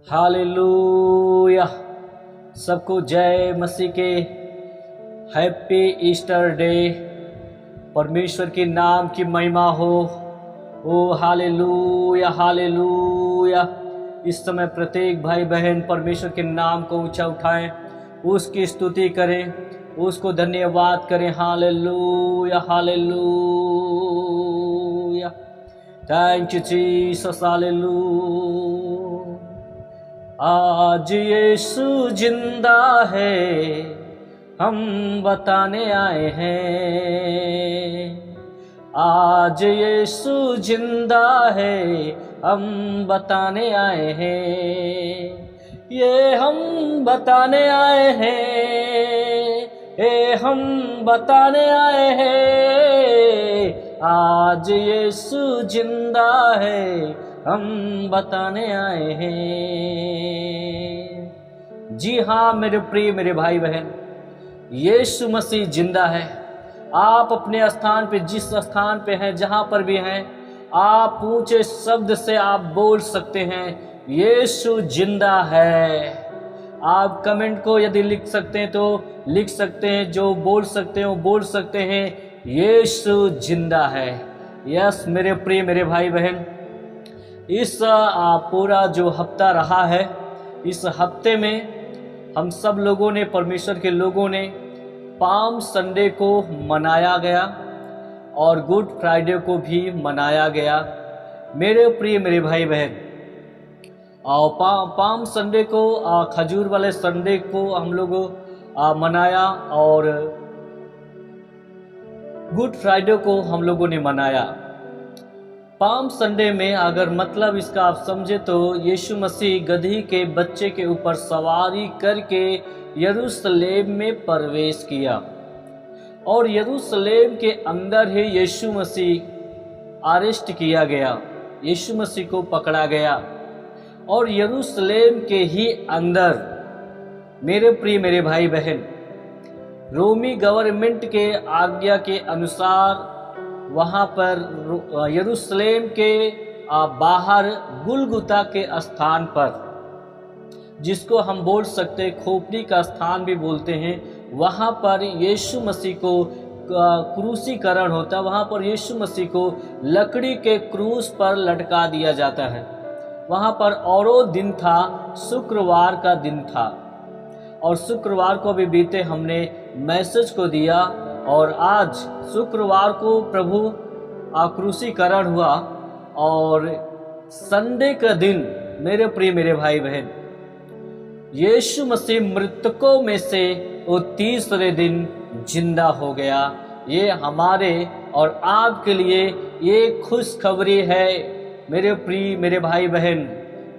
Hallelujah. सबको जय मसीह के हैप्पी ईस्टर डे। परमेश्वर के नाम की महिमा हो। ओ हालेलुया हालेलुया। इस समय प्रत्येक भाई बहन परमेश्वर के नाम को ऊंचा उठाएं, उसकी स्तुति करें, उसको धन्यवाद करें। Hallelujah hallelujah. Thank you Jesus. Hallelujah. आज यीशु जिंदा है, हम बताने आए हैं। आज यीशु जिंदा है, हम बताने आए हैं। ये हम बताने आए हैं, ये हम बताने आए हैं। आज यीशु जिंदा है, हम बताने आए हैं। जी हाँ मेरे प्रिय मेरे भाई बहन, यीशु मसीह जिंदा है। आप अपने स्थान पे, जिस स्थान पे हैं, जहाँ पर भी हैं, आप ऊंचे शब्द से आप बोल सकते हैं यीशु जिंदा है। आप कमेंट को यदि लिख सकते हैं तो लिख सकते हैं, जो बोल सकते हैं वो बोल सकते हैं यीशु जिंदा है। यस मेरे प्रिय मेरे भाई बहन, इस पूरा जो हफ्ता रहा है, इस हफ्ते में हम सब लोगों ने, परमेश्वर के लोगों ने पाम संडे को मनाया गया और गुड फ्राइडे को भी मनाया गया। मेरे प्रिय मेरे भाई बहन, और पाम संडे को, खजूर वाले संडे को हम लोग मनाया और गुड फ्राइडे को हम लोगों ने मनाया। पाम संडे में अगर मतलब इसका आप समझे तो यीशु मसीह गधी के बच्चे के ऊपर सवारी करके यरूशलेम में प्रवेश किया और यरूशलेम के अंदर ही यीशु मसीह अरेस्ट किया गया, यीशु मसीह को पकड़ा गया और यरूशलेम के ही अंदर मेरे प्रिय मेरे भाई बहन, रोमी गवर्नमेंट के आज्ञा के अनुसार वहाँ पर यरूशलेम के बाहर गुलगुता के स्थान पर, जिसको हम बोल सकते हैं खोपड़ी का स्थान भी बोलते हैं, वहाँ पर यीशु मसीह को क्रूसीकरण होता, वहाँ पर यीशु मसीह को लकड़ी के क्रूस पर लटका दिया जाता है। वहाँ पर औरों दिन था, शुक्रवार का दिन था और शुक्रवार को भी बीते हमने मैसेज को दिया और आज शुक्रवार को प्रभु क्रूसीकरण हुआ और संडे का दिन मेरे प्रिय मेरे भाई बहन, यीशु मसीह मृतकों में से वो तीसरे दिन जिंदा हो गया। ये हमारे और आपके लिए ये खुशखबरी है मेरे प्रिय मेरे भाई बहन।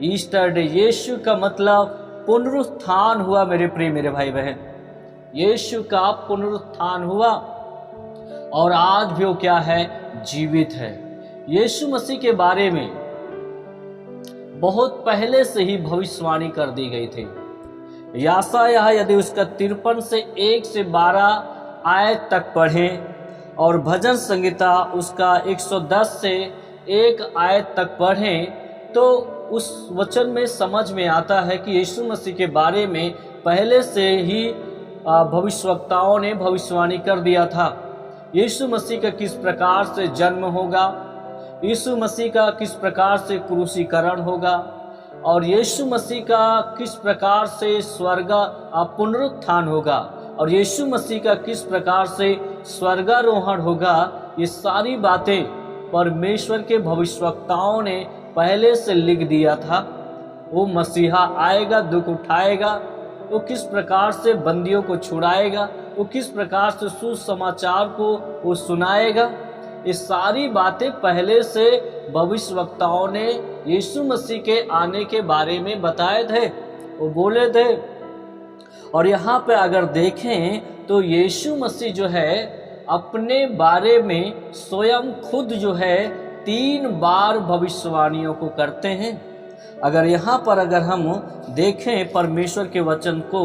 ईस्टर डे, यीशु का मतलब पुनरुत्थान हुआ मेरे प्रिय मेरे भाई बहन। यीशु का पुनरुत्थान हुआ और आज भी वो क्या है, जीवित है। यीशु मसीह के बारे में बहुत पहले से ही भविष्यवाणी कर दी गई थी। यशायाह यदि उसका 53 से 1 से 12 आयत तक पढ़ें और भजन संहिता उसका 110 से 1 आयत तक पढ़ें तो उस वचन में समझ में आता है कि यीशु मसीह के बारे में पहले से ही भविष्यवक्ताओं ने भविष्यवाणी कर दिया था। यीशु मसीह का किस प्रकार से जन्म होगा, यीशु मसीह का किस प्रकार से क्रूसीकरण होगा और यीशु मसीह का किस प्रकार से स्वर्ग पुनरुत्थान होगा और यीशु मसीह का किस प्रकार से स्वर्गारोहण होगा। ये सारी बातें परमेश्वर के भविष्यवक्ताओं ने पहले से लिख दिया था। वो मसीहा आएगा, दुख उठाएगा, वो किस प्रकार से बंदियों को छुड़ाएगा, वो किस प्रकार से सुसमाचार को वो सुनाएगा। ये सारी बातें पहले से भविष्यवक्ताओं ने यीशु मसीह के आने के बारे में बताए थे, वो बोले थे। और यहाँ पे अगर देखें तो यीशु मसीह जो है अपने बारे में स्वयं खुद जो है 3 बार भविष्यवाणियों को करते हैं। अगर यहाँ पर अगर हम देखें परमेश्वर के वचन को,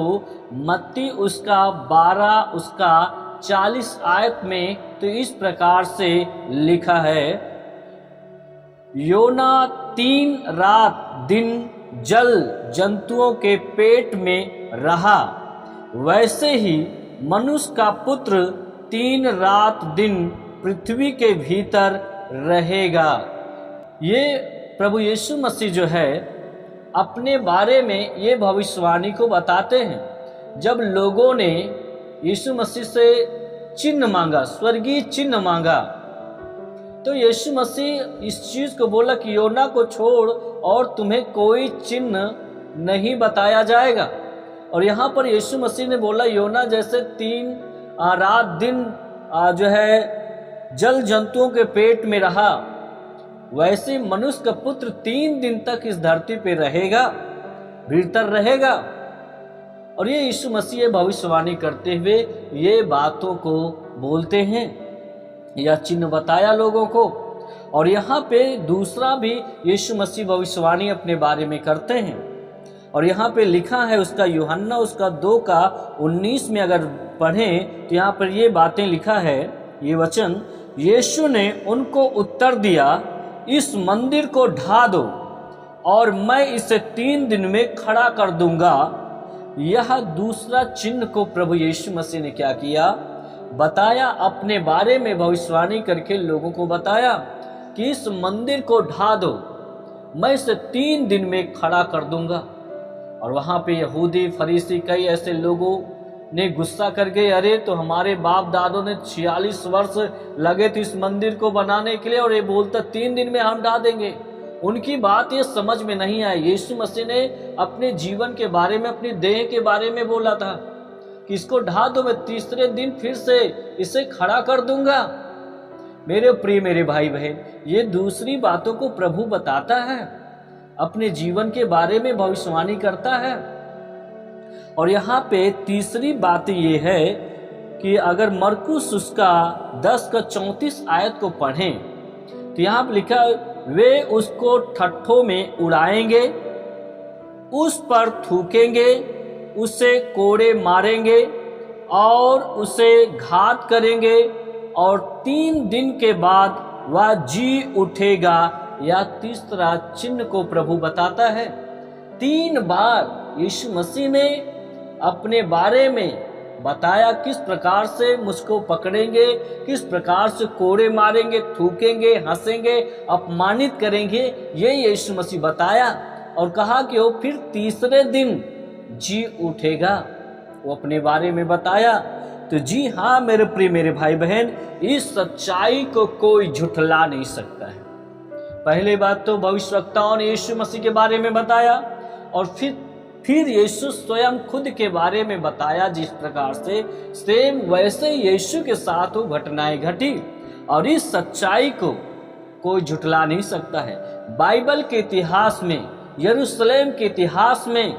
मत्ती उसका 12 उसका 40 आयत में तो इस प्रकार से लिखा है, योना 3 रात दिन जल जंतुओं के पेट में रहा, वैसे ही मनुष्य का पुत्र 3 रात दिन पृथ्वी के भीतर रहेगा। ये प्रभु यीशु मसीह जो है अपने बारे में ये भविष्यवाणी को बताते हैं। जब लोगों ने यीशु मसीह से चिन्ह मांगा, स्वर्गीय चिन्ह मांगा, तो यीशु मसीह इस चीज को बोला कि योना को छोड़ और तुम्हें कोई चिन्ह नहीं बताया जाएगा। और यहाँ पर यीशु मसीह ने बोला योना जैसे 3 रात दिन जो है जल जंतुओं के पेट में रहा, वैसे मनुष्य का पुत्र 3 दिन तक इस धरती पे रहेगा, भीतर रहेगा। और ये यीशु मसीह भविष्यवाणी करते हुए ये बातों को बोलते हैं, यह चिन्ह बताया लोगों को। और यहाँ पे दूसरा भी यीशु मसीह भविष्यवाणी अपने बारे में करते हैं। और यहाँ पे लिखा है उसका यूहन्ना उसका 2:19 में अगर पढ़ें तो यहाँ पर ये बातें लिखा है, ये वचन, यीशु ने उनको उत्तर दिया, इस मंदिर को ढा दो और मैं इसे 3 दिन में खड़ा कर दूंगा। यह दूसरा चिन्ह को प्रभु यीशु मसीह ने क्या किया, बताया, अपने बारे में भविष्यवाणी करके लोगों को बताया कि इस मंदिर को ढा दो, मैं इसे 3 दिन में खड़ा कर दूंगा। और वहां पे यहूदी फरीसी कई ऐसे लोगों ने गुस्सा कर गए, अरे तो हमारे बाप दादों ने 46 वर्ष लगे थे इस मंदिर को बनाने के लिए और ये बोलता 3 दिन में हम ढा देंगे। उनकी बात ये समझ में नहीं आई। यीशु मसीह ने अपने जीवन के बारे में, अपनी देह के बारे में बोला था कि इसको ढा दो, मैं तीसरे दिन फिर से इसे खड़ा कर दूंगा। मेरे प्रिय मेरे भाई बहन, ये दूसरी बातों को प्रभु बताता है, अपने जीवन के बारे में भविष्यवाणी करता है। और यहाँ पे तीसरी बात ये है कि अगर मरकुस उसका 10:34 आयत को पढ़ें तो यहाँ पे लिखा, वे उसको ठट्ठों में उड़ाएंगे, उस पर थूकेंगे, उसे कोड़े मारेंगे और उसे घात करेंगे और 3 दिन के बाद वह जी उठेगा। या तीसरा चिन्ह को प्रभु बताता है। 3 बार यीशु मसीह ने अपने बारे में बताया किस प्रकार से मुझको पकड़ेंगे, किस प्रकार से कोड़े मारेंगे, थूकेंगे, हंसेंगे, अपमानित करेंगे, ये यीशु मसीह बताया। और कहा कि वो फिर तीसरे दिन जी उठेगा, वो अपने बारे में बताया। तो जी हाँ मेरे प्रिय मेरे भाई बहन, इस सच्चाई को कोई झुठला नहीं सकता है। पहली बात तो भविष्यवक्ताओं ने यीशु मसीह के बारे में बताया और फिर यीशु स्वयं खुद के बारे में बताया, जिस प्रकार से सेम वैसे यीशु के साथ वो घटनाएं घटी। और इस सच्चाई को कोई झुठला नहीं सकता है। बाइबल के इतिहास में, यरूशलेम के इतिहास में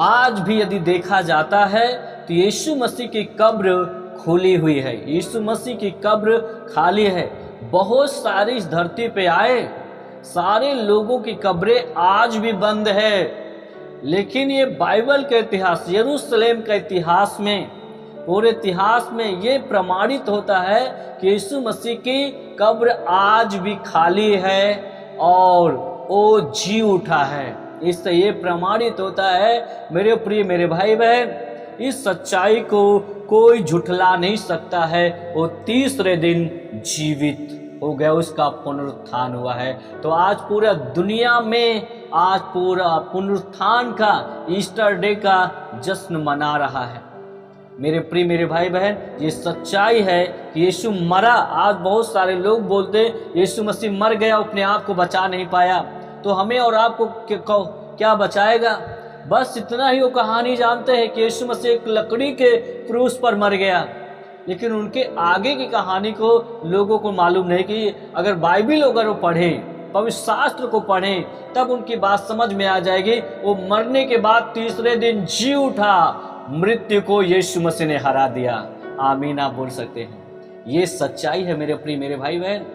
आज भी यदि देखा जाता है तो यीशु मसीह की कब्र खुली हुई है, यीशु मसीह की कब्र खाली है। बहुत सारे इस धरती पे आए, सारे लोगों की कब्रें आज भी बंद है। लेकिन ये बाइबल का इतिहास, यरूशलेम का इतिहास में, पूरे इतिहास में ये प्रमाणित होता है कि यीशु मसीह की कब्र आज भी खाली है और वो जी उठा है। इससे ये प्रमाणित होता है मेरे प्रिय मेरे भाई बहन, इस सच्चाई को कोई झुठला नहीं सकता है। वो तीसरे दिन जीवित हो गया, उसका पुनरुत्थान हुआ है। तो आज पूरा दुनिया में आज पूरा पुनरुत्थान का, ईस्टर डे का जश्न मना रहा है। मेरे प्रिय मेरे भाई बहन, ये सच्चाई है कि यीशु मरा। आज बहुत सारे लोग बोलते यीशु मसीह मर गया, अपने आप को बचा नहीं पाया, तो हमें और आपको क्या बचाएगा? बस इतना ही वो कहानी जानते हैं कि यीशु मसीह एक लकड़ी के क्रूस पर मर गया, लेकिन उनके आगे की कहानी को लोगों को मालूम नहीं। कि अगर बाइबल अगर वो पढ़ें, पवित्र शास्त्र को पढ़ें, तब उनकी बात समझ में आ जाएगी। वो मरने के बाद तीसरे दिन जी उठा, मृत्यु को यीशु मसीह ने हरा दिया। आमीन आप बोल सकते हैं। ये सच्चाई है मेरे प्रिय मेरे भाई बहन।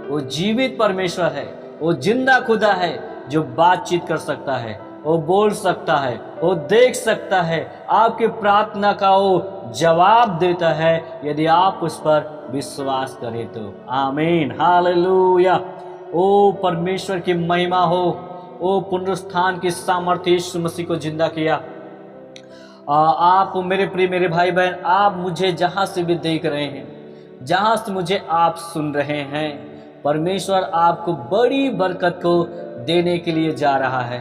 वो जीवित परमेश्वर है, वो जिंदा खुदा है जो बातचीत कर सकता है, वो बोल सकता है, वो देख सकता है, आपकी प्रार्थना का वो जवाब देता है यदि आप उस पर विश्वास करें तो। आमीन, हालेलुया। ओ परमेश्वर की महिमा हो, वो पुनरुत्थान की सामर्थ्य यीशु मसीह को जिंदा किया। आप मेरे प्रिय मेरे भाई बहन, आप मुझे जहाँ से भी देख रहे हैं, जहाँ से मुझे आप सुन रहे हैं, परमेश्वर आपको बड़ी बरकत को देने के लिए जा रहा है।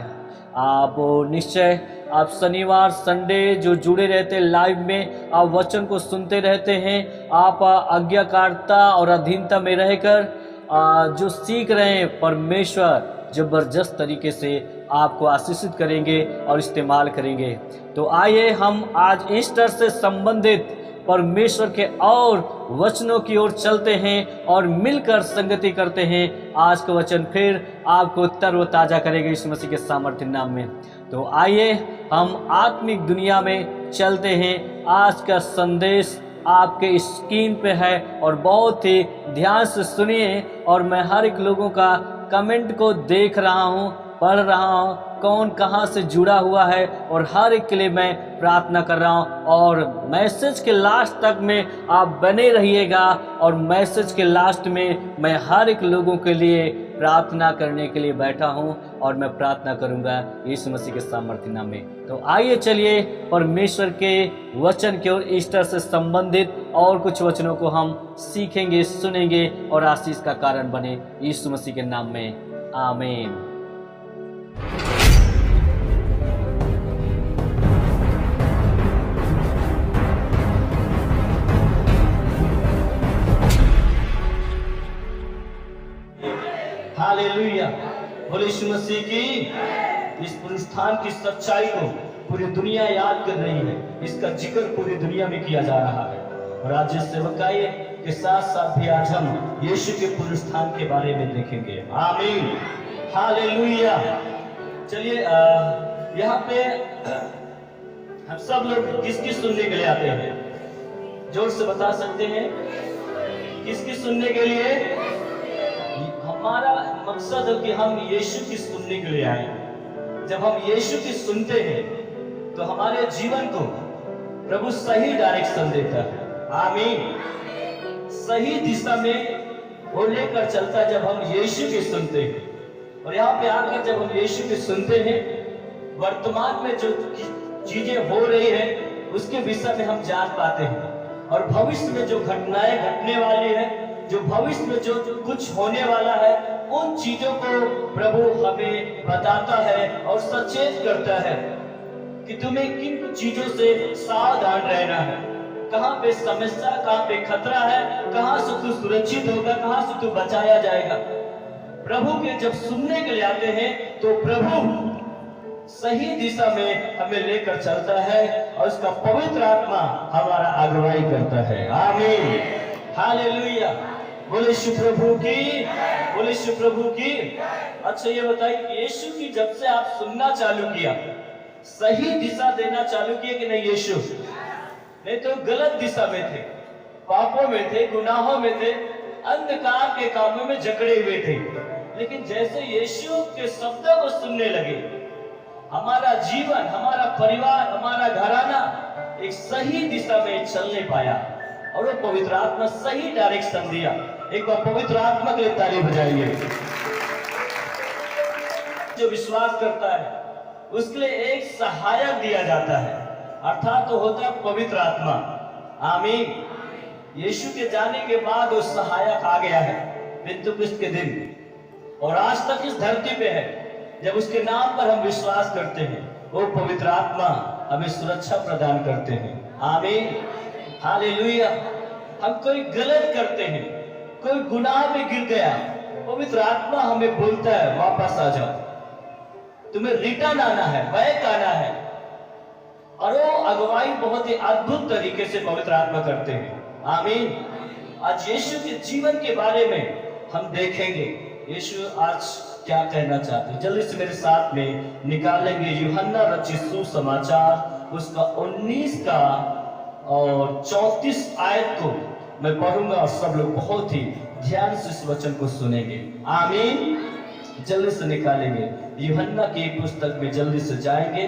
आप निश्चय आप शनिवार संडे जो जुड़े रहते हैं लाइव में, आप वचन को सुनते रहते हैं, आप आज्ञाकारिता और अधीनता में रहकर जो सीख रहे हैं, परमेश्वर जबरदस्त तरीके से आपको आशीषित करेंगे और इस्तेमाल करेंगे। तो आइए हम आज ईस्टर से संबंधित परमेश्वर के और वचनों की ओर चलते हैं और मिलकर संगति करते हैं। आज का वचन फिर आपको तरोताजा करेगा यीशु मसीह के सामर्थ्य नाम में। तो आइए हम आत्मिक दुनिया में चलते हैं। आज का संदेश आपके स्क्रीन पे है और बहुत ही ध्यान से सुनिए। और मैं हर एक लोगों का कमेंट को देख रहा हूँ, पढ़ रहा हूँ, कौन कहाँ से जुड़ा हुआ है, और हर एक के लिए मैं प्रार्थना कर रहा हूँ। और मैसेज के लास्ट तक में आप बने रहिएगा, और मैसेज के लास्ट में मैं हर एक लोगों के लिए प्रार्थना करने के लिए बैठा हूँ, और मैं प्रार्थना करूँगा यीशु मसीह के सामर्थ्य नाम में। तो आइए चलिए परमेश्वर के वचन की ओर ईस्टर से संबंधित और कुछ वचनों को हम सीखेंगे, सुनेंगे और आशीष का कारण बने यीशु मसीह के नाम में। आमीन। हालेलुया, बोले यीशु मसीह की। इस पुनरुत्थान की सच्चाई को पूरी दुनिया याद कर रही है, इसका जिक्र पूरी दुनिया में किया जा रहा है। और आज इस सेवकाई के साथ साथ भी आज हम यीशु के पुनरुत्थान के बारे में देखेंगे। आमीन, हालेलुया। चलिए यहाँ पे हम सब लोग किसकी सुनने के लिए आते हैं? जोर से बता सकते हैं किसकी सुनने के लिए? हमारा मकसद है कि हम यीशु की सुनने के लिए आए। जब हम यीशु की सुनते हैं तो हमारे जीवन को प्रभु सही डायरेक्शन देता है। आमीन, सही दिशा में वो लेकर चलता है जब हम यीशु की सुनते हैं। और यहाँ पे आकर जब हम यीशु की सुनते हैं, वर्तमान में जो चीजें हो रही है उसके विषय में हम जान पाते हैं, और भविष्य में जो घटनाएं घटने वाली है, जो भविष्य में जो कुछ होने वाला है, उन चीजों को प्रभु हमें बताता है और सचेत करता है कि तुम्हें किन चीजों से सावधान रहना है, कहाँ पे समस्या, कहाँ पे खतरा है, कहाँ से तू सुरक्षित होगा, कहाँ से तू बचाया जाएगा। प्रभु के जब सुनने के लिए आते हैं तो प्रभु सही दिशा में हमें लेकर चलता है और उसका पवित्र आत्मा हमारा अगुवाई करता है। आमीन, हालेलुया, बोले यीशु प्रभु की, बोले यीशु प्रभु की। अच्छा ये बताइए कि यीशु की जब से आप सुनना चालू किया, सही दिशा देना चालू किया कि नहीं? यीशु नहीं तो गलत दिशा में थे, पापों में थे, गुनाहों में थे, अंधकार के कामों में जकड़े हुए थे। लेकिन जैसे यीशु के शब्दों को सुनने लगे, हमारा जीवन, हमारा परिवार, हमारा घराना एक सही दिशा में चलने पाया और वो पवित्र आत्मा सही डायरेक्शन दिया। एक बार पवित्र आत्मा के लिए ताली बजाइए। जो विश्वास करता है उसके लिए एक सहायक दिया जाता है, अर्थात तो होता है पवित्र आत्मा। आमीन। यीशु के जाने के बाद वो सहायक आ गया है पेंतुकुस्त के दिन, और आज तक इस धरती पे है। जब उसके नाम पर हम विश्वास करते हैं, वो पवित्र आत्मा हमें सुरक्षा प्रदान करते हैं। आमीन, हालेलुया। हम कोई गलत करते हैं, कोई गुनाह में गिर गया, पवित्र आत्मा हमें बोलता है वापस आ जाओ, तुम्हें रिटर्न आना है, बैक आना है। और वो अगुवाई बहुत ही अद्भुत तरीके से पवित्र आत्मा करते हैं। आमीन। आज यीशु के जीवन के बारे में हम देखेंगे, यीशु आज क्या कहना चाहते हैं। जल्दी से मेरे साथ में निकालेंगे यूहन्ना रचित सुसमाचार, उसका 19 का और 34 आयत को मैं पढ़ूंगा और सब लोग बहुत ही ध्यान से इस वचन को सुनेंगे। आमीन। जल्दी से निकालेंगे यूहन्ना की पुस्तक में, जल्दी से जाएंगे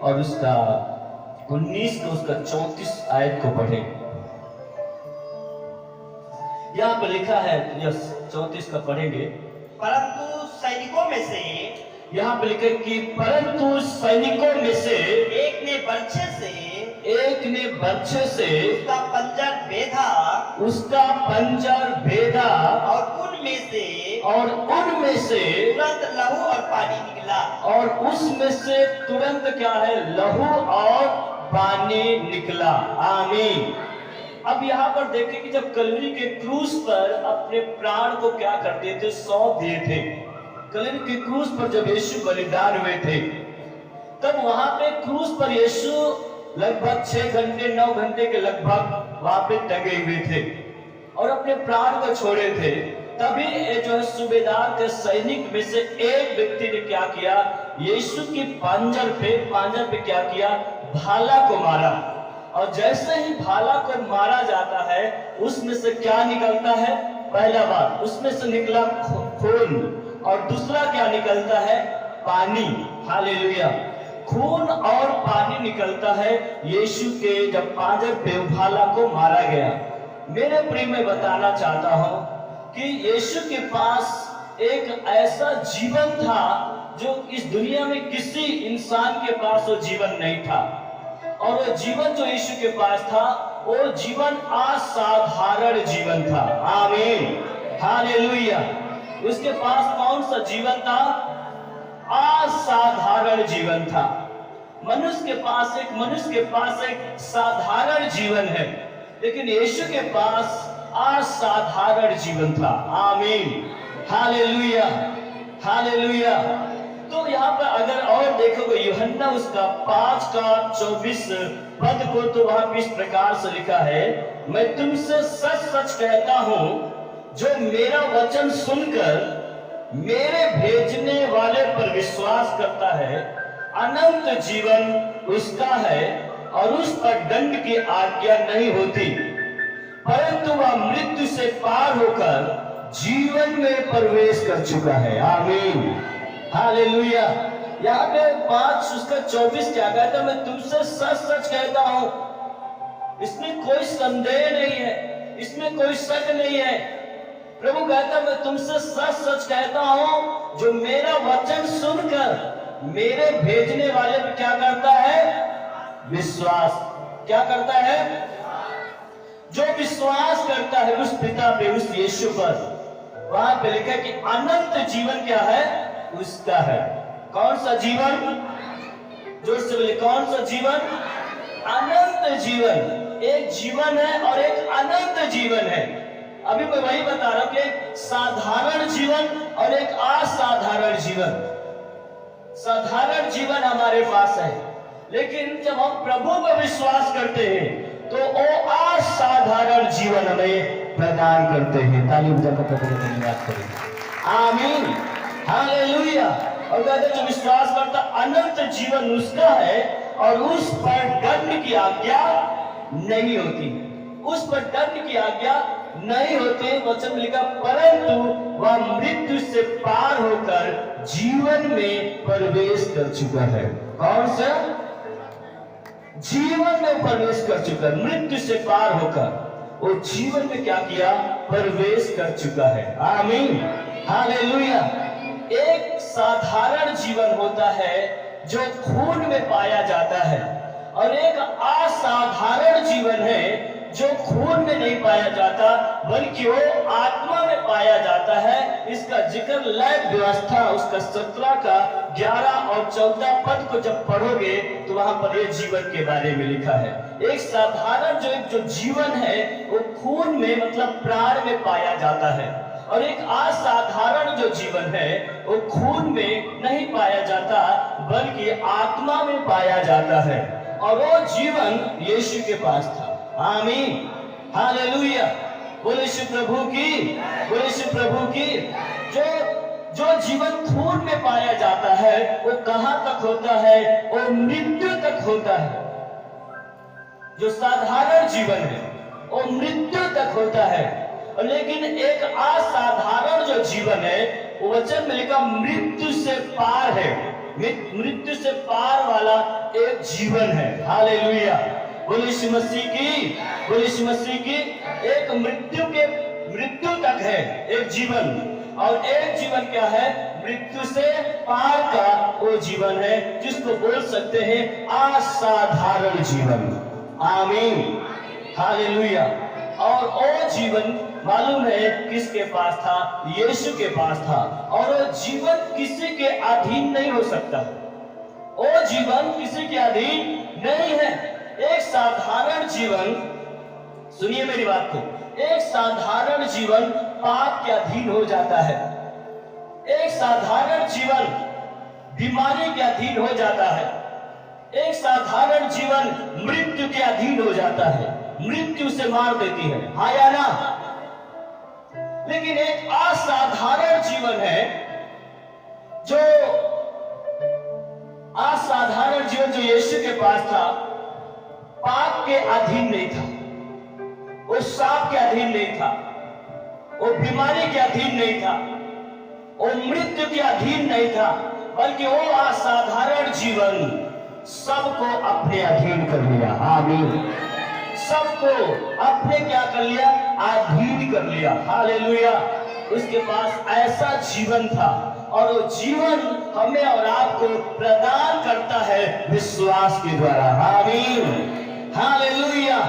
और उसका 19 का उसका 34 आयत को पढ़ेंगे। यहाँ पर लिखा है, यस 34 का पढ़ेंगे। परंतु सैनिकों में से यहाँ पे लिखे कि परंतु सैनिकों में से एक ने बर्छे से उसका पंजर भेदा और उनमें से तुरंत लहू और पानी निकला। और उसमें से तुरंत क्या है, लहू और पानी निकला। आमीन। अब यहाँ पर देखें कि जब कलवरी के क्रूस पर अपने प्राण को क्या करते थे, सौंप दिए थे। कलवरी के क्रूस पर जब यीशु बलिदान हुए थे, तब वहां पे क्रूस पर यीशु लगभग 6 घंटे 9 घंटे के लगभग वहां पे टंगे हुए थे और अपने प्राण को छोड़े थे। तभी जो है सूबेदार के सैनिक में से एक व्यक्ति ने क्या किया, यीशु की पांजर पे क्या किया, भाला को मारा। और जैसे ही भाला को मारा जाता है, उसमें से क्या निकलता है, पहला बात उसमें से निकला खून, और दूसरा क्या निकलता है, पानी। हालेलुया। खून और पानी निकलता है यीशु के जब पांजर पे भाला को मारा गया। मेरे प्रिय, मैं बताना चाहता हूं कि यीशु के पास एक ऐसा जीवन था जो इस दुनिया में किसी इंसान के पास वो जीवन नहीं था। और वो जीवन जो यीशु के पास था, वो जीवन असाधारण जीवन था। आमीन, हालेलुया। उसके पास कौन सा जीवन था, असाधारण जीवन था। मनुष्य के पास एक साधारण जीवन है, लेकिन यीशु के पास असाधारण जीवन था। आमीन, हालेलुया, हालेलुया। तो यहाँ पर अगर और देखोगे यूहन्ना उसका 5:24 पद को, तो वहां इस प्रकार से लिखा है, मैं तुमसे सच सच कहता हूं, जो मेरा वचन सुनकर मेरे भेजने वाले पर विश्वास करता है, अनंत जीवन उसका है और उस पर दंड की आज्ञा नहीं होती, परंतु वह मृत्यु से पार होकर जीवन में प्रवेश कर चुका है। आमीन, हालेलुया। यहाँ पे 5:24 क्या कहता है, मैं तुमसे सच सच कहता हूं। इसमें कोई संदेह नहीं है, इसमें कोई शक नहीं है। प्रभु कहता, मैं तुमसे सच सच कहता हूं, जो मेरा वचन सुनकर मेरे भेजने वाले पे क्या करता है, विश्वास। क्या करता है, जो विश्वास करता है उस पिता पे, उस यीशु पर। वहां पे लिखा है कि अनंत जीवन क्या है, उसका है। कौन सा जीवन, जोर से बोले, कौन सा जीवन, अनंत जीवन। एक जीवन है और एक अनंत जीवन है। अभी मैं वही बता रहा हूं कि एक साधारण जीवन और एक असाधारण जीवन। साधारण जीवन हमारे पास है, लेकिन जब हम प्रभु पर विश्वास करते हैं तो वो असाधारण जीवन हमें प्रदान करते हैं। ताली बजाकर प्रभु का धन्यवाद करें। आमीन, हालेलुया। और कहते जो विश्वास करता अनंत जीवन उसका है और उस पर दंड की आज्ञा नहीं होती, उस पर दंड की आज्ञा नहीं होती। वचन में लिखा, परंतु वह मृत्यु से पार होकर जीवन में प्रवेश कर चुका है। कौन सा, जीवन में प्रवेश कर चुका, मृत्यु से पार होकर वो जीवन में क्या किया, प्रवेश कर चुका है। आमीन, हालेलुया। एक साधारण जीवन होता है जो खून में पाया जाता है, और एक असाधारण जीवन है जो खून में नहीं पाया जाता बल्कि वो आत्मा में पाया जाता है। इसका जिक्र लैब व्यवस्था उसका 17 का 11 और 14 पद को जब पढ़ोगे तो वहां पर ये जीवन के बारे में लिखा है। एक साधारण जो जीवन है वो खून में मतलब प्राण में पाया जाता है, और एक असाधारण जो जीवन है वो खून में नहीं पाया जाता बल्कि आत्मा में पाया जाता है, और वो जीवन यीशु के पास था। आमीन, हालेलुया। बोले श्री प्रभु की, बोले श्री प्रभु की। जो जीवन खून में पाया जाता है वो कहां तक होता है, वो मृत्यु तक होता है। जो साधारण जीवन है वो मृत्यु तक होता है, लेकिन एक असाधारण जो जीवन है वो वचन में लिखा मृत्यु से पार है। मृत्यु से पार वाला एक जीवन है। हालेलुया, बोले यीशु मसीह की, बोले यीशु मसीह की। एक मृत्यु तक है एक जीवन, और एक जीवन क्या है? मृत्यु से पार का वो जीवन है जिसको बोल सकते हैं असाधारण जीवन। आमीन, हालेलुया। और वो जीवन मालूम है किसके पास था? यीशु के पास था। और वो जीवन किसी के अधीन नहीं हो सकता। वो जीवन किसी के अधीन नहीं है। एक साधारण जीवन, सुनिए मेरी बात को, एक साधारण जीवन पाप के अधीन हो जाता है। एक साधारण जीवन बीमारी के अधीन हो जाता है। एक साधारण जीवन मृत्यु के अधीन हो जाता है, मृत्यु से मार देती है, हाँ या ना? लेकिन एक असाधारण जीवन है, जो असाधारण जीवन जो यीशु के पास था, पाप के अधीन नहीं था, वो सांप के अधीन नहीं था, वो बीमारी के अधीन नहीं था, वो मृत्यु के अधीन नहीं था, बल्कि वो असाधारण जीवन सबको अपने अधीन कर लिया। आमीन। सबको अपने क्या कर लिया? अधीन कर लिया। हालेलुया। उसके पास ऐसा जीवन था, और वो जीवन हमें और आपको प्रदान करता है विश्वास के द्वारा। आमीन, हालेलुया।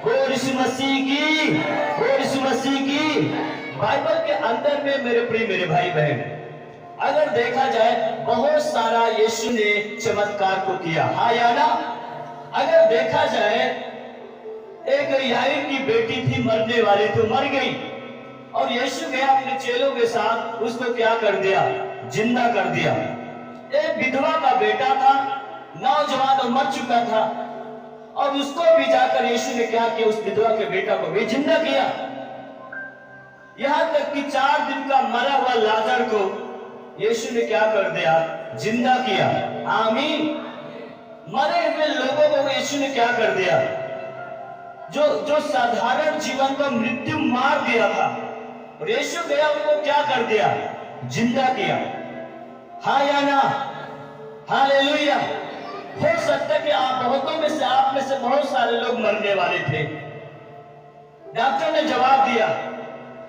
और यीशु मसीह की, और यीशु मसीह की। बाइबल के अंदर में मेरे प्रिय मेरे भाई बहन, अगर देखा जाए बहुत सारा यीशु ने चमत्कार को किया, हाँ या ना? अगर देखा जाए, एक याईर की बेटी थी, मरने वाली तो मर गई, और यीशु गया अपने चेलों के साथ, उसको क्या कर दिया? जिंदा कर दिया। एक विधवा का बेटा था, नौजवान और मर चुका था, और उसको भी जाकर यीशु ने क्या किया? उस विधवा के बेटा को भी जिंदा किया। यहां तक कि 4 दिन का मरा हुआ लाजर को यीशु ने क्या कर दिया? जिंदा किया। आमीन। मरे हुए लोगों को यीशु ने क्या कर दिया? जो साधारण जीवन को मृत्यु मार दिया था, और यीशु गया उनको क्या कर दिया? जिंदा किया। हाँ या ना? हालेलुया। हो सकता है कि आप बहुतों में से, आप में से बहुत सारे लोग मरने वाले थे। डॉक्टर ने जवाब दिया,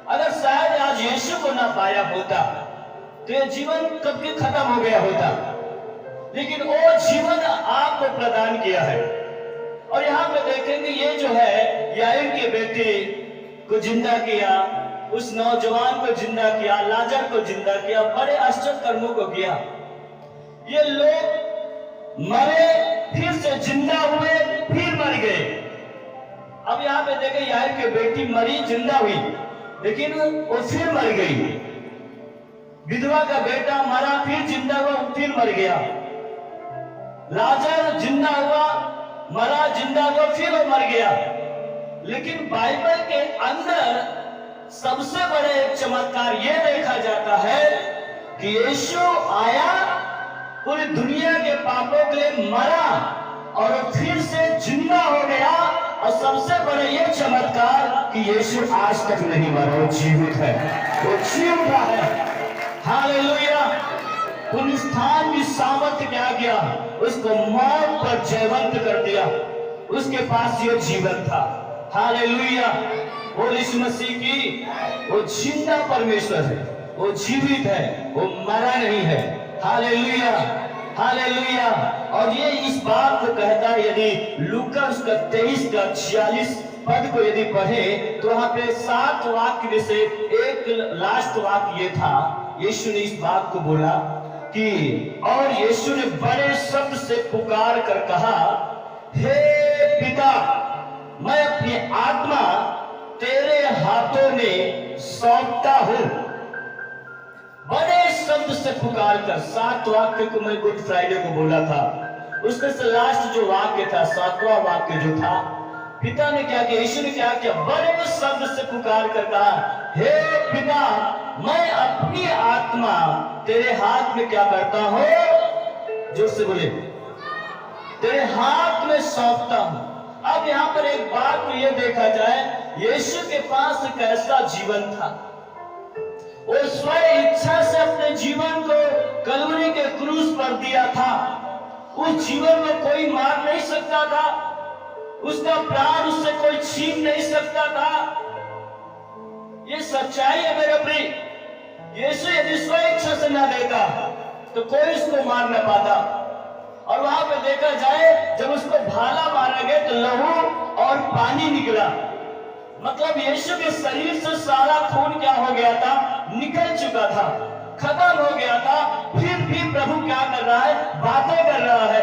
अगर शायद आज यीशु को ना पाया होता तो ये जीवन कब के खत्म हो गया होता। लेकिन वो जीवन आपको प्रदान किया है। और यहाँ पे देखेंगे, ये जो है याईर के बेटे को जिंदा किया, उस नौजवान को जिंदा किया, लाजर को जिंदा किया, बड़े आश्चर्य कर्मों को किया। ये लोग मरे, फिर से जिंदा हुए, फिर मर गए। अब यहाँ पे देखें, याईर की बेटी मरी, जिंदा हुई, लेकिन वो फिर मर गई। विधवा का बेटा मरा, फिर जिंदा हुआ, फिर मर गया। लाजर जिंदा हुआ, मरा, जिंदा हुआ, फिर वो मर गया। लेकिन बाइबल के अंदर सबसे बड़े एक चमत्कार ये देखा जाता है कि यीशु आया, पूरी दुनिया के पापों के लिए मरा, और फिर से जिंदा हो गया। और सबसे बड़े ये चमत्कार कि यीशु आज तक नहीं मरा, वो जीवित है, वो जीव रहा है। हालेलुया। पुनरुत्थान की सामर्थ्य क्या किया? उसको मौत पर जयवंत कर दिया। उसके पास ये जीवन था। हालेलुया। वो यीशु मसीह की, वो जिंदा परमेश्वर है, वो जीवित है, वो मरा नहीं है। Hallelujah, hallelujah. और ये इस बात को कहता है, यदि लूका उसका 23 का 46 पद को यदि पढ़े तो वहां पे 7 वाक्य में से एक लास्ट वाक्य ये था, यीशु ने इस बात को बोला कि, और यीशु ने बड़े शब्द से पुकार कर कहा, हे पिता, मैं अपनी आत्मा तेरे हाथों में सौंपता हूं। बड़े शब्द से पुकार कर, 7 वाक्य को मैं गुड फ्राइडे को बोला था, उसमें से लास्ट जो वाक्य था, 7वां वाक्य जो था, पिता ने क्या किया? यीशु ने क्या किया? बड़े शब्द से पुकार कर कहा, हे पिता, मैं अपनी आत्मा तेरे हाथ में क्या करता हूं? जोर से बोले, तेरे हाथ में सौंपता हूं। अब यहाँ पर एक बात को यह देखा जाए, यीशु के पास एक ऐसा जीवन था, वो स्वयं इच्छा से अपने जीवन को कलवरी के क्रूस पर दिया था। उस जीवन में कोई मार नहीं सकता था, उसका प्राण उससे कोई छीन नहीं सकता था। ये सच्चाई है मेरे प्रिय। यीशु यदि स्वेच्छा से न देता तो कोई उसको मार न पाता। और वहां पे देखा जाए जब उसको भाला मारा गया तो लहू और पानी निकला, मतलब यीशु के शरीर से सारा खून क्या हो गया था, निकल चुका था, खत्म हो गया था। फिर भी प्रभु क्या कर रहा है, बातें कर रहा है।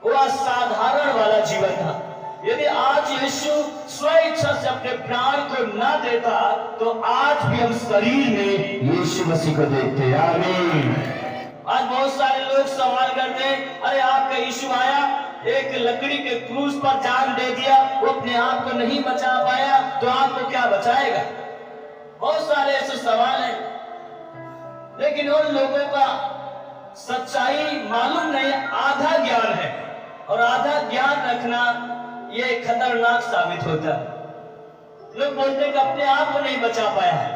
वो असाधारण वाला जीवन था। यदि आज यीशु स्वेच्छा से अपने प्राण को न देता तो आज भी हम शरीर में यीशु मसीह को देखते हैं। आमीन। आज बहुत सारे लोग सवाल करते हैं, अरे आपका यीशु आया, एक लकड़ी के क्रूस पर जान दे दिया, वो अपने आप को नहीं बचा पाया, तो आपको क्या बचाएगा? बहुत सारे ऐसे सवाल हैं, लेकिन उन लोगों का सच्चाई मालूम नहीं, आधा ज्ञान है, और आधा ज्ञान रखना ये खतरनाक साबित होता है। लोग बोलते हैं कि अपने आप को नहीं बचा पाया है,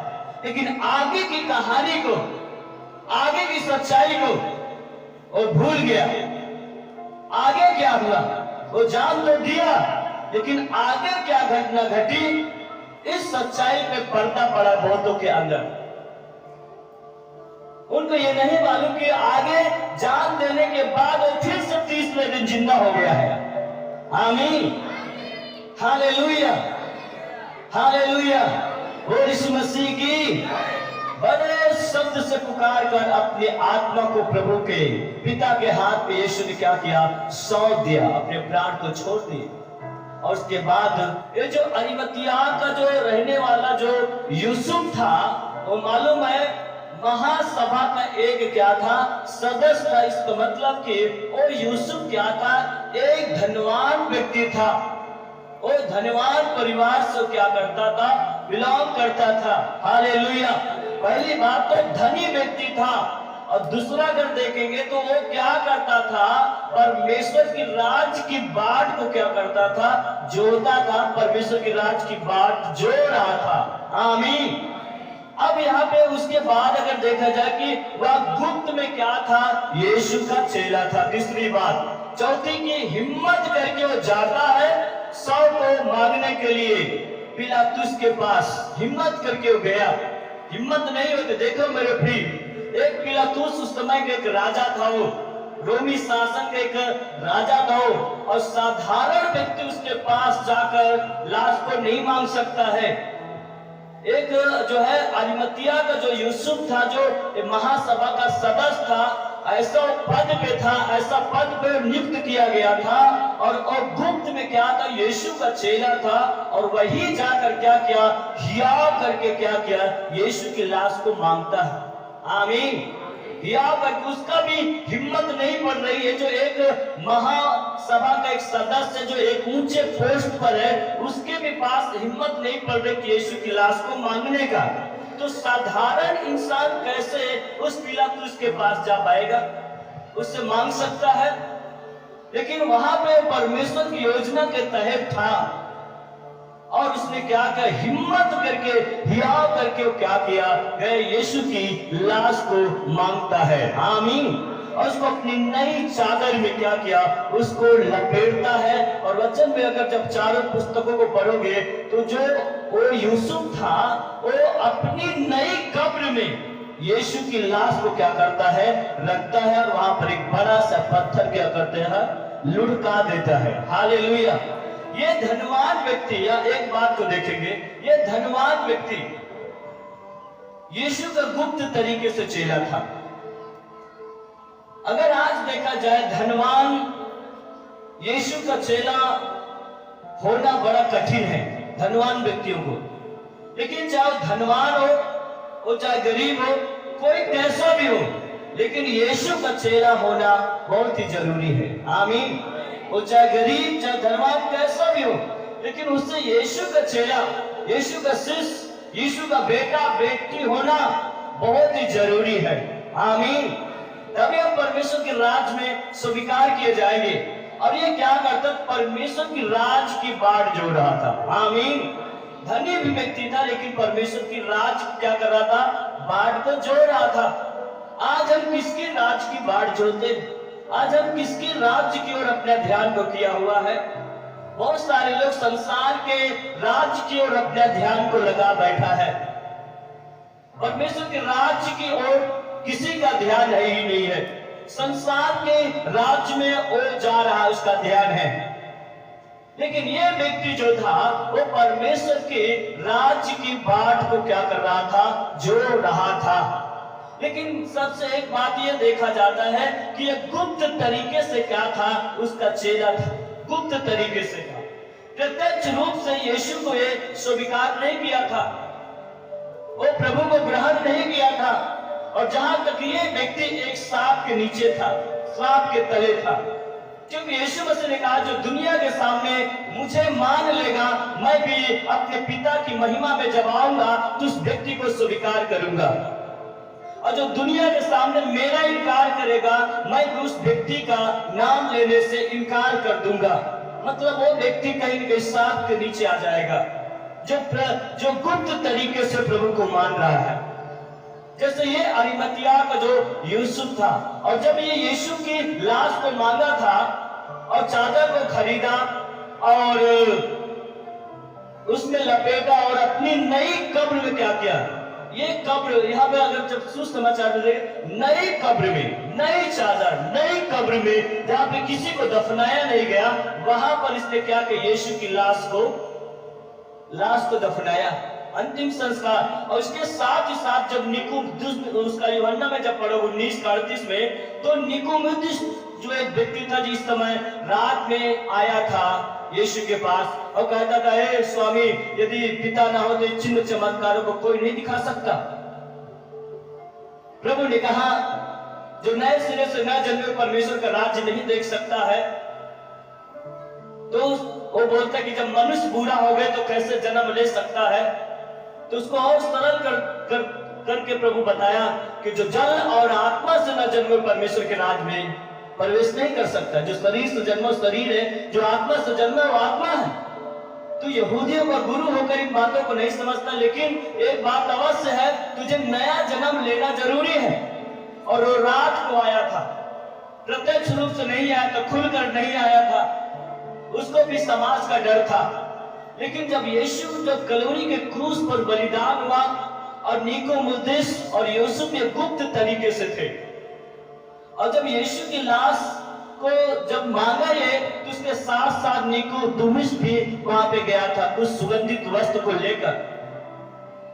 लेकिन आगे की कहानी को, आगे की सच्चाई को वो भूल गया। आगे क्या हुआ वो जान तो दिया, लेकिन आगे क्या घटना घटी, इस सच्चाई पे पर्दा पड़ा बहुतों के अंदर। उनको ये नहीं मालूम कि आगे जान देने के बाद वो फिर से 30वें दिन जिंदा हो गया है। आमीन, हालेलुया, हालेलुया। और यीशु मसीह की बड़े शब्द से पुकार कर अपनी आत्मा को प्रभु के पिता के हाथ पे यीशु ने क्या किया, सौंप दिया, अपने प्राण को छोड़ दिए। और उसके बाद ये जो अरिमतिया का जो रहने वाला जो यूसुफ था, वो मालूम है महासभा का एक क्या था, सदस्य था। इसका मतलब कि वो यूसुफ क्या था, एक धनवान व्यक्ति था। वो धनवान परिवार से क्या करता था, बिलोंग करता था। हालेलुया। पहली बात तो धनी व्यक्ति था, और दूसरा अगर देखेंगे तो वो क्या करता था, परमेश्वर की राज की बाट को क्या करता था, जोड़ता था, परमेश्वर की राज की बाट जोड़ रहा था। आमीन। अब यहाँ पे उसके बाद अगर देखा जाए कि वह गुप्त में क्या था, यीशु का चेला था। तीसरी बात, चौथी की हिम्मत करके वो जाता है 100 को मांगने के लिए पिलातुस के पास, हिम्मत करके वो गया। हिम्मत नहीं होती, देखो मेरे प्रिय, एक पिलातुस उस समय का एक राजा था, वो रोमी शासन का एक राजा था, और साधारण व्यक्ति उसके पास जाकर लाश को नहीं मांग सकता है। एक जो है अरिमतिया का जो यूसुफ था, जो महासभा का सदस्य था, ऐसा पद पे था, ऐसा पद पे नियुक्त किया गया था, और गुप्त में क्या था, यीशु का चेला था, और वही जाकर क्या किया, हियाव करके क्या किया, यीशु की लाश को मांगता है। आमीन। हियाव करके, उसका भी हिम्मत नहीं पड़ रही है। जो एक महासभा का एक सदस्य जो एक ऊंचे पोस्ट पर है, उसके भी पास हिम्मत नहीं पड़ रही कि यीशु की लाश को मांगने का। तो साधारण इंसान कैसे उस पिलातुस के पास जा पाएगा, उससे मांग सकता है? लेकिन वहां पे परमेश्वर की योजना के तहत था, और उसने क्या किया, हिम्मत करके, हियाव करके वो क्या किया, गए यीशु की लाश को मांगता है। आमीन। और उसको अपनी नई चादर में क्या किया, उसको लपेटता है। और वचन में अगर जब चारों पुस्तकों को पढ़ोगे तो जो वो यूसुफ था, वो अपनी नई कब्र में यीशु की लाश को क्या करता है, रखता है, और वहां पर एक बड़ा सा पत्थर क्या करते हैं, लुढ़का देता है। हालेलुया। ये धनवान व्यक्ति, या एक बात को देखेंगे, ये धनवान व्यक्ति यीशु का गुप्त तरीके से चेला था। अगर आज देखा जाए, धनवान यीशु का चेला होना बड़ा कठिन है धनवान व्यक्तियों को। लेकिन चाहे धनवान हो, वो चाहे गरीब हो, कोई कैसा भी हो, लेकिन यीशु का चेला होना बहुत ही जरूरी है। आमीन। वो चाहे गरीब चाहे धनवान कैसा भी हो, लेकिन उससे यीशु का चेला, यीशु का शिष्य, यीशु का बेटा बेटी होना बहुत ही जरूरी है। आमीन। तभी हम परमेश्वर के राज में स्वीकार किए जाएंगे। और ये क्या करता, परमेश्वर की राज की बाट जोड़ रहा था। आमीन। धनी भी व्यक्ति था, लेकिन परमेश्वर की राज क्या कर रहा था, बाट को जोड़ रहा था। आज हम किसकी राज की बाट जोड़ते हैं? आज हम किसकी राज्य की ओर अपने ध्यान को किया हुआ है? बहुत सारे लोग संसार के राज्य की ओर अपने ध्यान को लगा बैठा है। परमेश्वर के राज्य की ओर किसी का ध्यान है ही नहीं है। संसार के राज्य में ओर जा रहा है, उसका ध्यान है। लेकिन यह व्यक्ति जो था वो परमेश्वर के राज्य की बाट को क्या कर रहा था, जोड़ रहा था। लेकिन सबसे एक बात यह देखा जाता है कि यह गुप्त तरीके से क्या था, उसका चेला था, गुप्त तरीके से था। प्रत्यक्ष रूप से यीशु को यह स्वीकार नहीं किया था, वो प्रभु को ग्रहण नहीं किया था। और जहां तक ये व्यक्ति एक सांप के नीचे था, सांप के तले था, क्योंकि यीशु मसीह ने कहा जो दुनिया के सामने मुझे मान लेगा, मैं भी अपने पिता की महिमा में जब आऊंगा तो उस व्यक्ति को स्वीकार करूंगा। और जो दुनिया के सामने मेरा इनकार करेगा, मैं भी उस व्यक्ति का नाम लेने से इनकार कर दूंगा। मतलब वो व्यक्ति कहीं न कहीं सांप के नीचे आ जाएगा, जो गुप्त तरीके से प्रभु को मान रहा है। जैसे ये अरिमतिया का जो यूसुफ था, और जब ये यीशु की लाश को मांगा था और चादर को खरीदा और उसमें लपेटा और अपनी नई कब्र में क्या किया, ये कब्र यहाँ पे अगर जब सुसमाचार दे, नई कब्र में, नई चादर, नई कब्र में जहाँ पे किसी को दफनाया नहीं गया, वहां पर इसने क्या किया, यीशु की लाश को दफनाया, अंतिम संस्कार। और उसके साथ ही साथ जब निकुमुदिस, उसका यूहन्ना में जब पढ़ो 19:38 में, तो निकुमुदिस जो एक व्यक्ति था जिस समय रात में आया था यीशु के पास और कहता था, हे स्वामी, यदि पिता ना हो तो चिन्ह चमत्कारों को कोई नहीं दिखा सकता। प्रभु ने कहा जो नए सिरे से न जन्मे परमेश्वर का राज्य नहीं देख सकता है। तो वो बोलता कि जब मनुष्य बूढ़ा हो गए तो कैसे जन्म ले सकता है। तो उसको और सरल करके प्रभु बताया कि जो जल और आत्मा से न जन्मे परमेश्वर के राज्य में प्रवेश नहीं कर सकता। जो शरीर से जन्मा शरीर है, जो आत्मा से जन्मा वो आत्मा है। तो यहूदियों का गुरु होकर इन बातों को नहीं समझता, लेकिन एक बात अवश्य है, तुझे नया जन्म लेना जरूरी है। और वो रात को आया था, प्रत्यक्ष रूप से नहीं आया था, खुलकर नहीं आया था, उसको भी समाज का डर था। लेकिन जब यीशु जब कलोनी के क्रूस पर बलिदान हुआ और निकुमुदिस और यूसुफ ये गुप्त तरीके से थे, और जब यीशु की लाश को जब मांगा ये, तो उसके साथ साथ निकुमुदिस भी वहां पे गया था उस सुगंधित वस्त्र को लेकर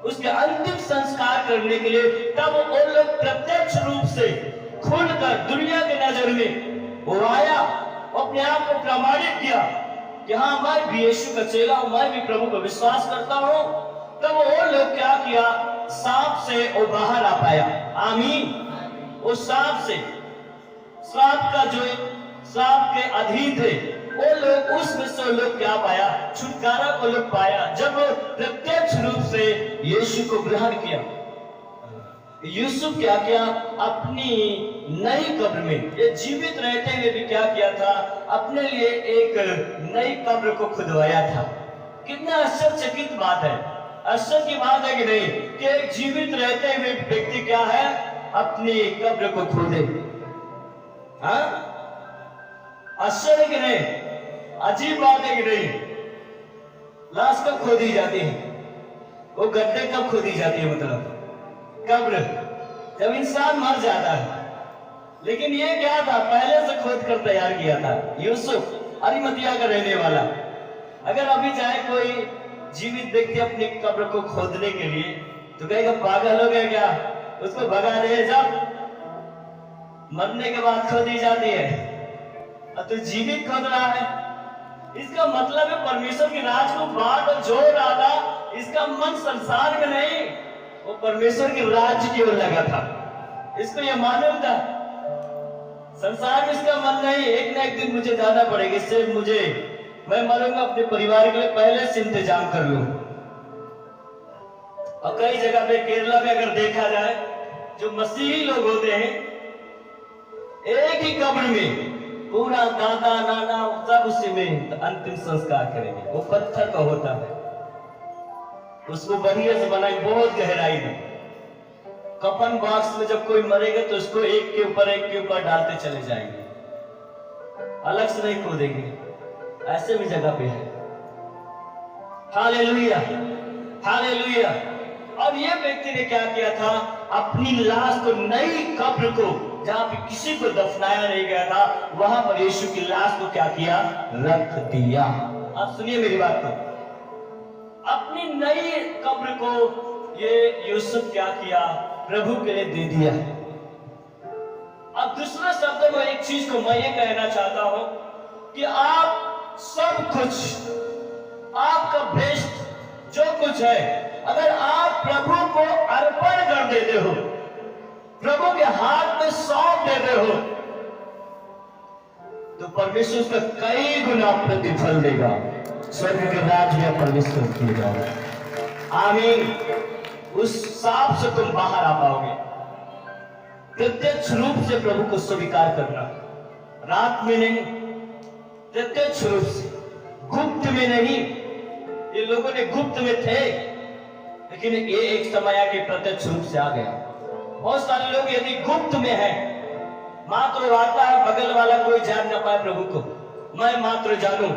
उसके अंतिम संस्कार करने के लिए। तब वो लोग प्रत्यक्ष रूप से खुलकर दुनिया के नजर में वो आया, अपने आप को प्रमाणित किया कि हाँ, मैं भी यीशु का चेला हूं, मैं भी प्रभु को विश्वास करता हूं। तब वो लोग क्या किया, सांप से वो बाहर आ पाया। आमीन। वो सांप से, सांप का जो सांप के अधीन थे वो लोग, उसमें से लोग क्या पाया, छुटकारा को लोग पाया जब प्रत्यक्ष रूप से यीशु को ग्रहण किया। यूसुफ क्या किया, अपनी नई कब्र में, ये जीवित रहते हुए भी क्या किया था, अपने लिए एक नई कब्र को खुदवाया था। कितना आश्चर्यचकित बात है, आश्चर्य की बात है कि नहीं, कि एक जीवित रहते हुए व्यक्ति क्या है, अपनी कब्र को खोदे। हाँ, आश्चर्य कि नहीं, अजीब बात है कि नहीं। लाश कब खोदी जाती है, वो गड्ढे कब खोदी जाती है, मतलब कब्र जब इंसान मर जाता है। लेकिन ये क्या था, पहले से खोद कर तैयार किया था। यूसुफ अरिमतिया का रहने वाला, अगर अभी चाहे कोई जीवित व्यक्ति अपनी कब्र को खोदने के लिए, तो कहेगा पागल हो गया क्या, उसको भगा दे, जब मरने के बाद खोदी जाती है और तू जीवित खोद रहा है। इसका मतलब है परमेश्वर के राज को बांट और जोड़ रहा था। इसका मन संसार में नहीं, वो परमेश्वर के राज्य की ओर लगा था। इसको यह मालूम था संसार में इसका मन नहीं, एक ना एक दिन मुझे जाना पड़ेगा, इससे मैं मरूंगा, अपने परिवार के लिए पहले से इंतजाम कर लूं। और कई जगह पे केरला में अगर देखा जाए, जो मसीही लोग होते हैं एक ही कब्र में पूरा दादा नाना सब उसी में अंतिम संस्कार करेंगे। वो पत्थर का होता है, उसको बढ़िया से बनाई, बहुत गहराई में। कफन बॉक्स में जब कोई मरेगा तो उसको एक के ऊपर डालते चले जाएंगे, अलग से नहीं खोदेंगे। ऐसे भी जगह पे है। Hallelujah, hallelujah. और ये व्यक्ति ने क्या किया था, अपनी लाश को, नई कब्र को, जहां पे किसी को दफनाया नहीं गया था, वहां पर यीशु की लाश को क्या किया, रख दिया। आप सुनिए मेरी बात को, अपनी नई कब्र को ये यूसुफ क्या किया, प्रभु के लिए दे दिया। अब दूसरे शब्दों में एक चीज को मैं ये कहना चाहता हूं कि आप सब कुछ, आपका बेस्ट जो कुछ है, अगर आप प्रभु को अर्पण कर देते हो, प्रभु के हाथ में सौंप देते हो, तो परमेश्वर उसका कई गुना प्रतिफल देगा, स्वर्ग के राज्य में प्रवेश किया जाओगे। आमीन। उस सांप से तुम बाहर आ पाओगे। प्रत्यक्ष रूप से प्रभु को स्वीकार करना, रात में नहीं, प्रत्यक्ष रूप से, गुप्त में नहीं। ये लोगों ने गुप्त में थे, लेकिन ये एक समय आके प्रत्यक्ष रूप से आ गया। बहुत सारे लोग यदि गुप्त में हैं, मात्र आता है बगल वाला कोई जान ना पाए प्रभु को, मैं मात्र जानूं,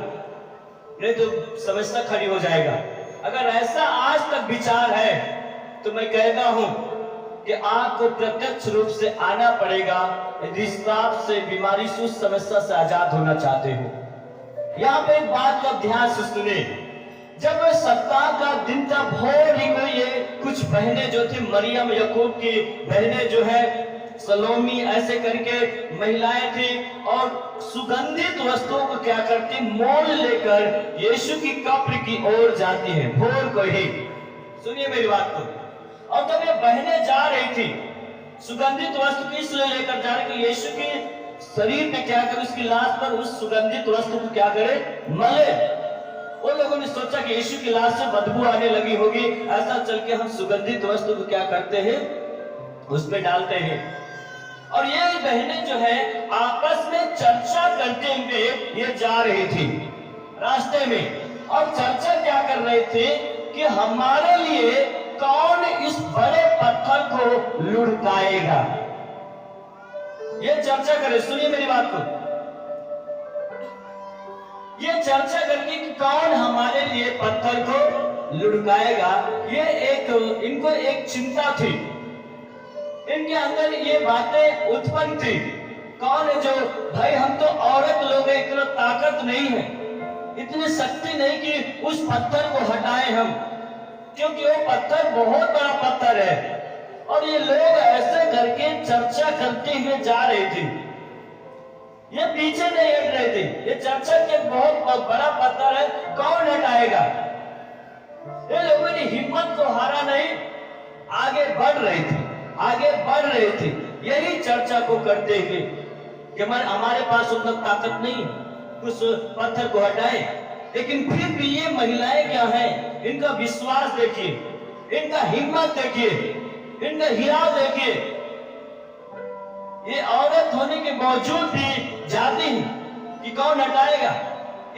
नहीं तो समस्या खड़ी हो जाएगा। अगर ऐसा आज तक विचार है तो मैं कहता हूं कि आपको प्रत्यक्ष रूप से आना पड़ेगा यदि सांप से, बीमारी से, उस समस्या से आजाद होना चाहते हो। यहाँ पे एक बात का ध्यान से सुने। जब सप्ताह का दिन था, भोर ही को ये कुछ बहनें जो थी, मरियम याकूब की बहनें जो है, सलोमी ऐसे करके महिलाएं थी, और सुगंधित वस्तुओं को क्या करती, मोल लेकर यीशु की कब्र की ओर जाती है, भोर को ही। सुनिए मेरी बात को। और जब ये बहनें जा रही थी, सुगंधित वस्तु किस लिए लेकर जा रही, यीशु के शरीर पे क्या करे, उसकी लाश पर उस सुगंधित वस्तु को क्या करे, मले। वो लोगों ने सोचा कि यीशु की लाश से बदबू आने लगी होगी, ऐसा चल के हम सुगंधित वस्तु को क्या करते हैं, उस पे डालते हैं। और ये बहनें जो है आपस में चर्चा करते हुए ये जा रही थी रास्ते में, और चर्चा क्या कर रहे थे कि हमारे लिए कौन इस बड़े पत्थर को लुढ़काएगा। ये चर्चा करे, सुनिए मेरी बात को, ये चर्चा करके कि कौन हमारे लिए पत्थर को लुढ़काएगा, ये एक, इनको एक चिंता थी, इनके अंदर ये बातें उत्पन्न थी। कौन है जो, भाई हम तो औरत लोग हैं, इतना ताकत नहीं है, इतनी शक्ति नहीं कि उस पत्थर को हटाएं हम, क्योंकि वो पत्थर बहुत बड़ा पत्थर है। और ये लोग ऐसे करके चर्चा करते हुए जा रहे थे, ये पीछे नहीं हट रहे थे। ये चर्चा के बहुत बड़ा पत्थर है, कौन हटाएगा। ये लोगों ने हिम्मत को हारा नहीं, आगे बढ़ रहे थे, आगे बढ़ रहे थे, यही चर्चा को करते हुए कि हमारे पास उतना ताकत नहीं उस पत्थर को हटाए। लेकिन फिर भी ये महिलाएं क्या हैं, इनका विश्वास देखिए, इनका हिम्मत देखिए, इनका हिराव देखिए। ये औरत होने के बावजूद भी जाती कि कौन हटाएगा,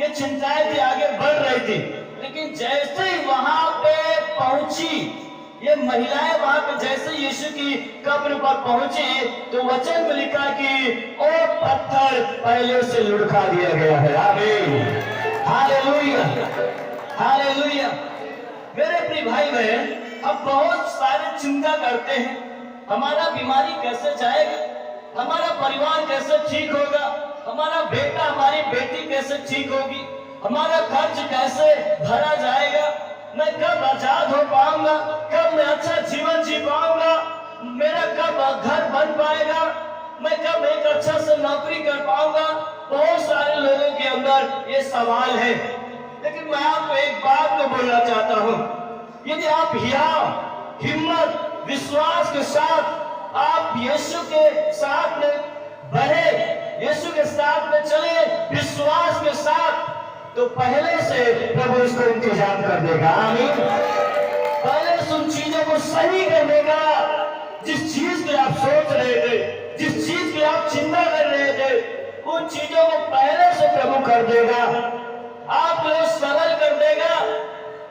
ये चिंताएं थी, आगे बढ़ रही थी। लेकिन जैसे ही वहां पे पहुंची ये महिलाएं, वहां पे जैसे यीशु की कब्र पर पहुंची तो वचन में लिखा कि ओ पत्थर पहले से लुढ़का दिया गया है। आमीन, हालेलुया, हालेलुया। मेरे प्रिय भाई बहन, हम बहुत सारी चिंता करते हैं, हमारा बीमारी कैसे जाएगा, हमारा परिवार कैसे ठीक होगा, हमारा बेटा हमारी बेटी कैसे ठीक होगी, हमारा खर्च कैसे भरा जाएगा, मैं कब आजाद हो पाऊंगा, कब मैं अच्छा जीवन जी पाऊंगा, मेरा कब घर बन पाएगा, मैं कब एक अच्छा से नौकरी कर पाऊंगा। बहुत सारे लोगों के अंदर ये सवाल है। लेकिन मैं आपको एक बात को बोलना चाहता हूं, यदि आप हियाव, हिम्मत, विश्वास के साथ आप यीशु के साथ में बढ़े, यीशु के साथ में चले, विश्वास के साथ, तो पहले से प्रभु इसको इंतजाम कर देगा। आमीन। पहले से उन चीजों को सही कर देगा, जिस चीज की आप सोच रहे थे, जिस चीज की आप चिंता कर रहे थे, उन चीजों को पहले से प्रभु कर देगा, आप लोग सरल कर देगा।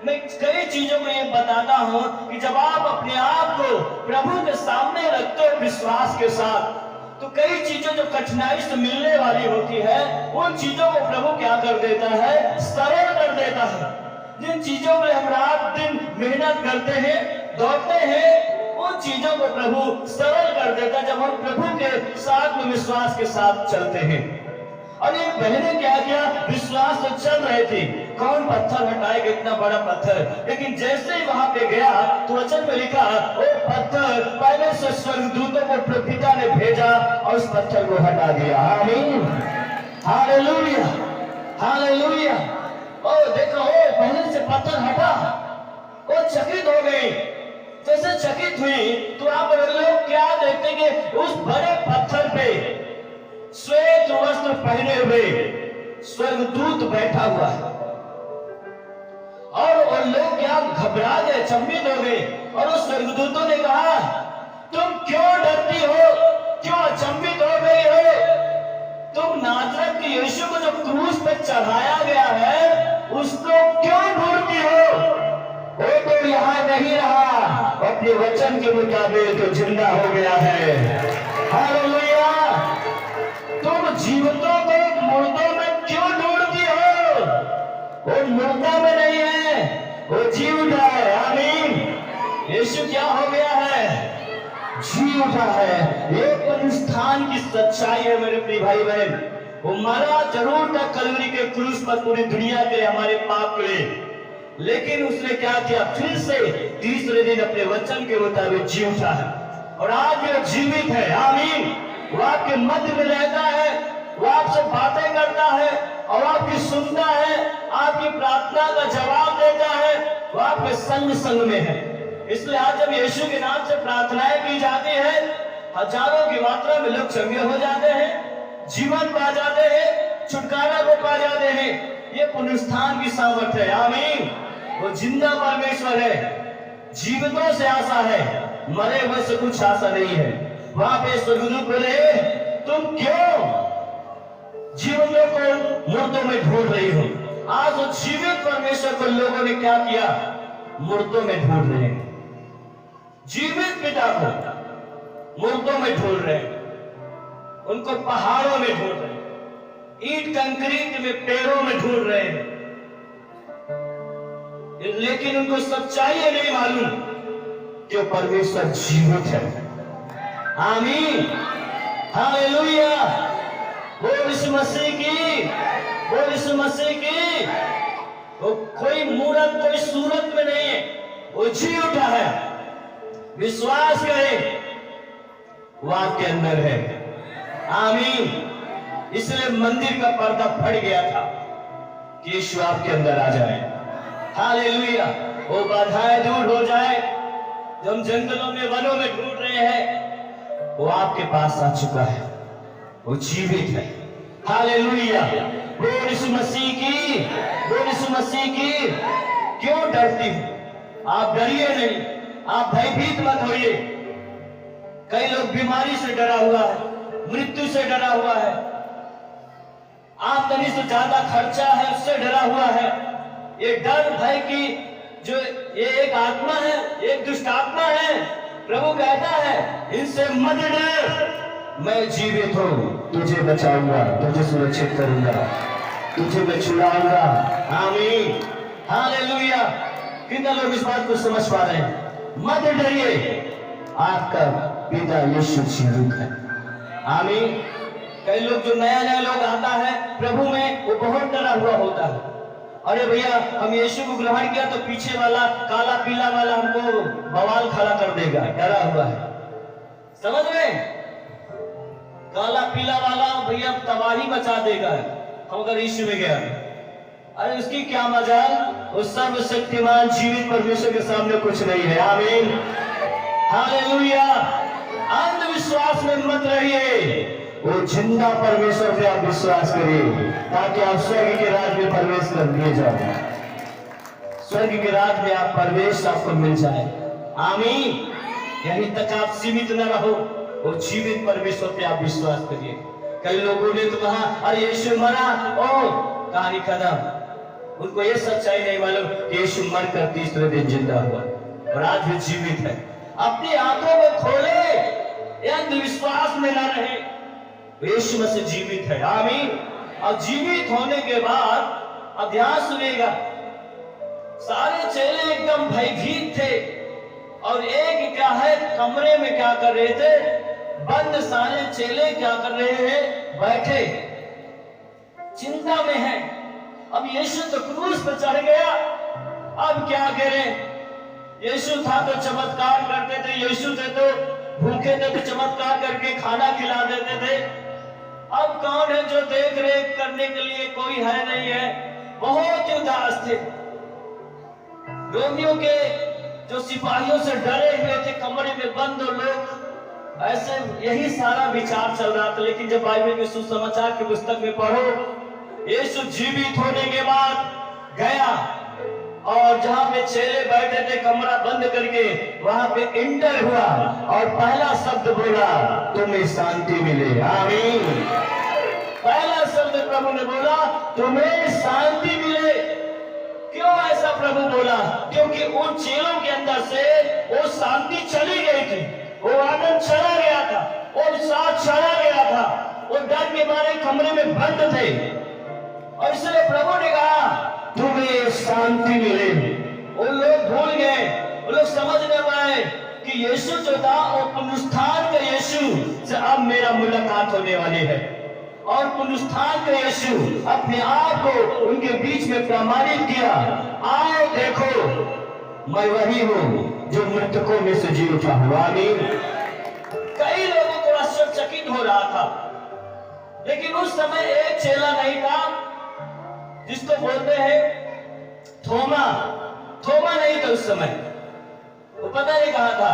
मैं कई चीजों को ये बताता हूं कि जब आप अपने आप को प्रभु के सामने रखते हो विश्वास के साथ, तो कई चीजों जो कठिनाई से मिलने वाली होती है, उन चीजों को प्रभु क्या कर देता है, सरल कर देता है। जिन चीजों में हम रात दिन मेहनत करते हैं, दौड़ते हैं, उन चीजों को प्रभु सरल कर देता जब हम प्रभु के साथ में विश्वास के साथ चलते हैं। और ये बहने क्या किया, विश्वास तो चल रहे थे, कौन पत्थर हटाएगा इतना बड़ा पत्थर, लेकिन जैसे ही वहां पे गया तो वचन में लिखा वो पत्थर पहले से स्वर्गदूतों को पिता ने भेजा और उस पत्थर को हटा दिया। आमीन, हालेलुया, हालेलुया। ओ देखो, ओ पहले से पत्थर हटा, वो चकित हो गई। जैसे चकित हुई तो आप लोग क्या देखते कि उस बड़े पत्थर पे श्वेत वस्त्र पहने हुए स्वर्गदूत बैठा हुआ है। और लोग क्या घबरा गए, चंबित हो गए। और उस स्वर्गदूतों ने कहा, तुम क्यों डरती हो, क्यों अचंबित हो गई हो? तुम नाजरत के यीशु को जो क्रूस पे चढ़ाया गया है उसको क्यों ढूंढती हो? वो तो यहाँ नहीं रहा, अपने वचन के मुताबिक तो जिंदा हो गया है। हालेलुया। तुम जीवितों को मुर्दों में क्यों ढूंढती हो? वो मुर्दा में नहीं है, वो जी उठा है। आमीन। यीशु क्या हो गया है? जी उठा है। ये पुनरुत्थान की सच्चाई है मेरे प्रिय भाई बहन। वो मरा जरूर था कलवरी के क्रूस पर पूरी दुनिया के हमारे पाप के लिए, लेकिन उसने क्या किया, फिर से तीसरे दिन अपने वचन के मुताबिक जी उठा है और आज वो जीवित है। आमीन। वो आपके मध्य में रहता है, वो आपसे बातें करता है और आपकी सुनता है, आपकी प्रार्थना का जवाब देता है, वो आपके संग संग में है। इसलिए आज जब यीशु के नाम से प्रार्थनाएं की जाती है, हजारों की मात्रा में लोग चंगे हो जाते हैं, जीवन पा जाते हैं, छुटकारा को पा जाते हैं। ये पुनरुत्थान की सामर्थ्य है। आमीन। वो जिंदा परमेश्वर है, जीवितों से आशा है, मरे हुए से कुछ आशा नहीं है। वहां पे स्वर्गदूत बोले, तुम क्यों जीवितों को मुर्दों में ढूंढ रही हो? आज वो जीवित परमेश्वर को लोगों ने क्या किया, मुर्दों में ढूंढ रहे हैं। जीवित पिता को मुर्दों में ढूंढ रहे हैं, उनको पहाड़ों में ढूंढ रहे हैं, ईंट कंक्रीट में, पेड़ों में ढूंढ रहे हैं, लेकिन उनको सच्चाई है नहीं मालूम कि परमेश्वर जीवित है। आमीन, हालेलुया। बोल यीशु मसीह की, बोल यीशु मसीह की। वो कोई मूरत, कोई सूरत में नहीं है, वो जी उठा है। विश्वास करें, वो आपके अंदर है। आमीन। इसलिए मंदिर का पर्दा फट गया था कि यीशु आपके अंदर आ जाए। हालेलुया। वो बाधाएं दूर हो जाए। जो हम जंगलों में, वनों में ढूंढ रहे हैं, वो आपके पास आ चुका है, वो जीवित है। हालेलुया। बोल यीशु मसीह की, बोल यीशु मसीह की। क्यों डरती हो? आप डरिए नहीं, आप भयभीत मत होइए। कई लोग बीमारी से डरा हुआ है, मृत्यु से डरा हुआ है, आमदनी से ज्यादा खर्चा है उससे डरा हुआ है। ये डर भय की जो ये एक आत्मा है, एक दुष्ट आत्मा है। प्रभु कहता है, इनसे मत डर, मैं जीवित हूँ, तुझे बचाऊंगा, तुझे सुरक्षित करूंगा, तुझे मैं छुड़ाऊंगा। आमीन, हालेलुया। कितना लोग इस बात को समझ पा रहे हैं? मत डरिए, आपका पिता यीशु जीवित है। आमीन। कई लोग, जो नया नया लोग आता है प्रभु में, वो बहुत डरा हुआ होता है। अरे भैया, हम यीशु को ग्रहण किया तो पीछे वाला काला पीला वाला हमको बवाल खड़ा कर देगा, डरा हुआ है। समझ रहे? काला पीला वाला भैया तबाही मचा देगा हम अगर यीशु में गया। अरे उसकी क्या मजाल, उस सर्वशक्तिमान जीवित परमेश्वर के सामने कुछ नहीं है। आमीन, हालेलुया। अंधविश्वास में मत रहिए, वो जिंदा परमेश्वर पे आप विश्वास करिए, ताकि आप स्वर्ग के राज में प्रवेश कर दिए जाओ। स्वर्ग के राज में आप प्रवेश आपको मिल जाए। आमीन। यहीं तक आप सीमित न रहो, वो जीवित परमेश्वर पे आप विश्वास करिए। कई लोगों ने तो कहा, अरे यीशु मरा, ओ कहानी खत्म। उनको ये सच्चाई नहीं मालूम कि यीशु मरकर तीसरे दिन जिंदा हुआ और आज भी जीवित है। अपनी आंखों को खोले, अंधविश्वास में न रहे। यीशु मसीह जीवित है। आमीन। और जीवित होने के बाद अब ध्यान सुनिएगा, सारे चेले एकदम भयभीत थे, और एक क्या है, कमरे में क्या कर रहे थे, बंद सारे चेले क्या कर रहे हैं, बैठे चिंता में है। अब यीशु तो क्रूस पर चढ़ गया, अब क्या करें। यीशु था तो चमत्कार करते थे, यीशु थे तो भूखे थे तो चमत्कार करके खाना खिला देते थे। अब कौन है जो देख रेख करने के लिए, कोई है नहीं है, बहुत ही उदास थे। रोमियों के जो सिपाहियों से डरे हुए थे, कमरे में बंद लोग, ऐसे यही सारा विचार चल रहा था। लेकिन जब बाइबल के सुसमाचार की पुस्तक में पढ़ो, यीशु जीवित होने के बाद गया और जहां पे चेले बैठे थे कमरा बंद करके, वहां पे इंटर हुआ और पहला शब्द बोला, तुम्हें शांति मिले। आमीन। पहला शब्द प्रभु ने बोला, तुम्हें शांति मिले। क्यों ऐसा प्रभु बोला? क्योंकि उन चेलों के अंदर से वो शांति चली गई थी, वो आनंद चला गया था, वो उत्साह चला गया था। वो डर के मारे कमरे में बंद थे और इसलिए प्रभु ने कहा, तुम्हें शांति मिले। वो लोग भूल गए, वो लोग समझ नहीं पाए कि यीशु जो था वो पुनरुत्थान का यीशु से अब मेरा मुलाकात होने वाली है। और पुनरुत्थान का यीशु अपने आप को उनके बीच में प्रमाणित किया, आओ देखो मैं वही हूं जो मृतकों में से जी उठा हूं। आमीन। कई लोगों को आश्चर्यचकित हो रहा था, लेकिन उस समय एक चेला नहीं था जिसको बोलते हैं थोमा। थोमा नहीं था उस समय, वो पता नहीं कहा था।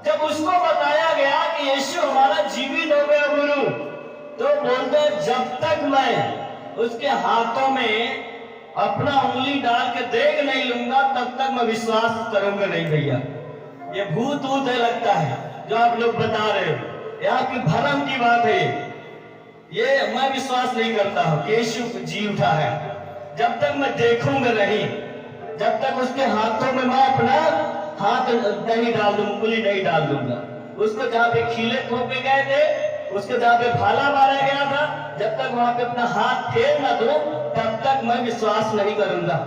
जब उसको बताया गया कि यीशु हमारा जीवित हो गया गुरु, तो बोलते जब तक मैं उसके हाथों में अपना उंगली डाल के देख नहीं लूंगा तब तक मैं विश्वास करूंगा नहीं। भैया ये भूत भूत है लगता है जो आप लोग बता रहे हो, ये आपकी भरम की बात है। ये मैं विश्वास नहीं करता हूं कि यीशु जी उठा है जब तक मैं देखूंगा नहीं, जब तक उसके हाथों में मैं अपना हाथ नहीं डाल दूंगा, उंगली नहीं डाल दूंगा। उसको जहां पे खीले थोपे गए थे, उसके जहां पे भाला मारा गया था, जब तक वहां पे अपना हाथ फेर ना दो तब तक मैं विश्वास नहीं करूंगा।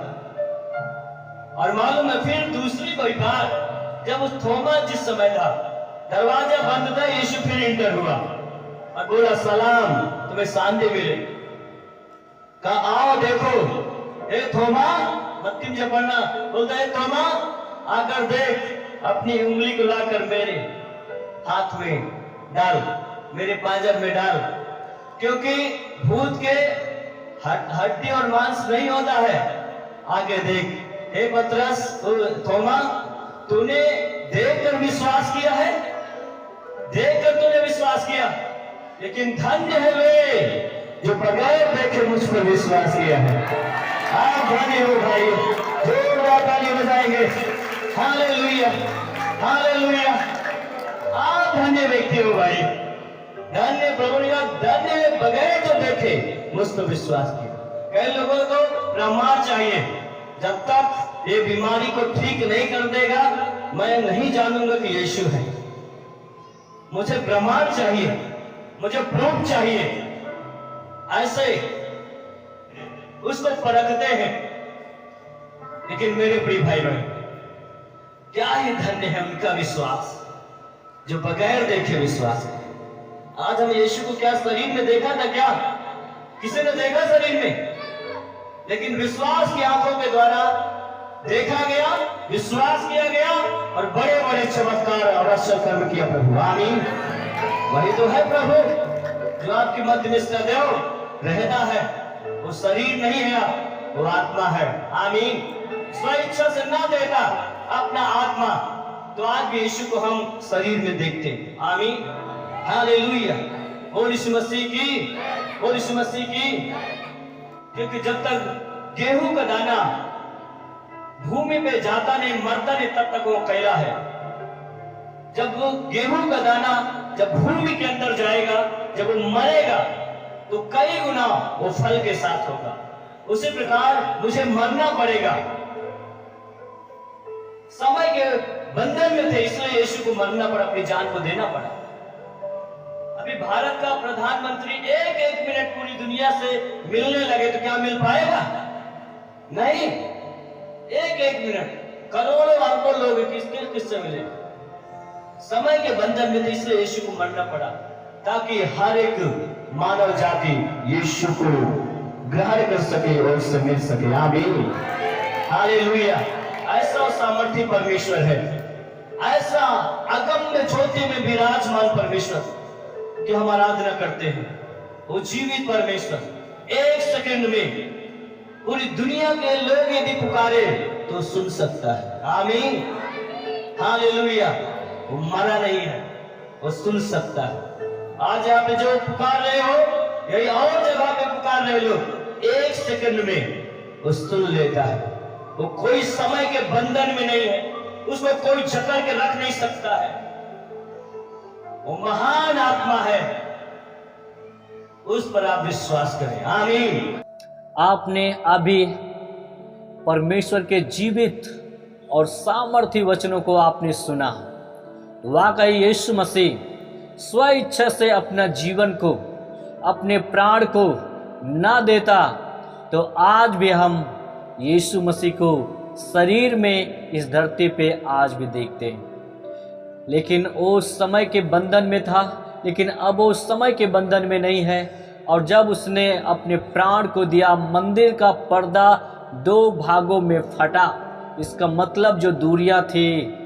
और मालूम है फिर दूसरी कोई बात, जब उस थोमा जिस समय था, दरवाजा बंद था, यीशु फिर इंटर हुआ और बोला सलाम, तुम्हें शांति मिले। कहा आओ देखो। ए थोमा, मत्ती में पढ़ना, बोलता है थोमा आकर देख, अपनी उंगली को लाकर मेरे हाथ में डाल, मेरे पांजर में डाल। क्योंकि भूत के हड्डी और मांस नहीं होता है। आगे देख, हे पतरस, थोमा, तूने देखकर विश्वास किया है, देखकर तूने विश्वास किया, लेकिन धन्य है वे जो बगैर देखे मुझ पर विश्वास किया है। आप धन्य हो भाई, जोरदार ताली बजाएंगे। Hallelujah, hallelujah. आप धन्य व्यक्ति हो भाई, धन्य प्रभु ने कहा, धन्य बगैर जो देखे मुझ पर विश्वास किया। कई लोगों को प्रमाण चाहिए, जब तक ये बीमारी को ठीक नहीं कर देगा मैं नहीं जानूंगा कि यीशु है। मुझे प्रमाण चाहिए, मुझे प्रूफ चाहिए। ऐसे उसको परखते हैं। लेकिन मेरे प्रिय भाई बहन, क्या ही धन्य है उनका विश्वास जो बगैर देखे विश्वास है। आज हम यीशु को क्या शरीर में देखा था? क्या किसी ने देखा शरीर में? लेकिन विश्वास की आंखों के द्वारा देखा गया, विश्वास किया गया और बड़े बड़े चमत्कार और आश्चर्य कर्म किया प्रभु। आमीन। वही तो है प्रभु जो आपके मध्य में सदैव रहता है। वो शरीर नहीं है, वो आत्मा है। आमीन। स्व इच्छा से ना देता अपना आत्मा, तो आज भी यीशु को हम शरीर में देखते हैं। आमीन। हालेलुया। बोल यीशु मसीह की, बोल यीशु मसीह की। क्योंकि जब तक गेहूं का दाना भूमि में जाता नहीं, मरता नहीं, तब तक वो कैला है। जब वो गेहूं का दाना जब भूमि के अंदर जाएगा, जब वो मरेगा, तो कई गुना वो फल के साथ होगा। उसी प्रकार मुझे मरना पड़ेगा। समय के बंधन में थे, इसलिए यीशु को मरना पड़ा, अपनी जान को देना पड़ा। अभी भारत का प्रधानमंत्री एक एक मिनट पूरी दुनिया से मिलने लगे तो क्या मिल पाएगा? नहीं। एक एक मिनट करोड़ों अरबों लोग किससे मिले? समय के बंधन में, इसलिए यीशु को मरना पड़ा, ताकि हर एक मानव जाति यीशु को ग्रहण कर सके और उससे मिल सके। आमीन, हालेलुया। ऐसा सामर्थ्य परमेश्वर है, ऐसा अगम्य ज्योति में विराजमान परमेश्वर कि हम आराधना करते हैं। वो जीवित परमेश्वर एक सेकंड में पूरी दुनिया के लोग यदि पुकारे तो सुन सकता है। आमीन, हालेलुया। वो मरा नहीं है, वो सुन सकता है। आज यहाँ पे जो पुकार रहे हो, यही और जगह पे पुकार रहे लोग, एक सेकंड में वो सुन लेता है। वो कोई समय के बंधन में नहीं है, उसमें कोई जकड़ के रख नहीं सकता है। वो महान आत्मा है, उस पर आप विश्वास करें। आमीन। आपने अभी परमेश्वर के जीवित और सामर्थी वचनों को आपने सुना। वाकई यीशु मसीह स्व इच्छा से अपना जीवन को, अपने प्राण को ना देता तो आज भी हम यीशु मसीह को शरीर में इस धरती पे आज भी देखते हैं। लेकिन वो समय के बंधन में था, लेकिन अब वो समय के बंधन में नहीं है। और जब उसने अपने प्राण को दिया, मंदिर का पर्दा 2 भागों में फटा। इसका मतलब जो दूरियां थी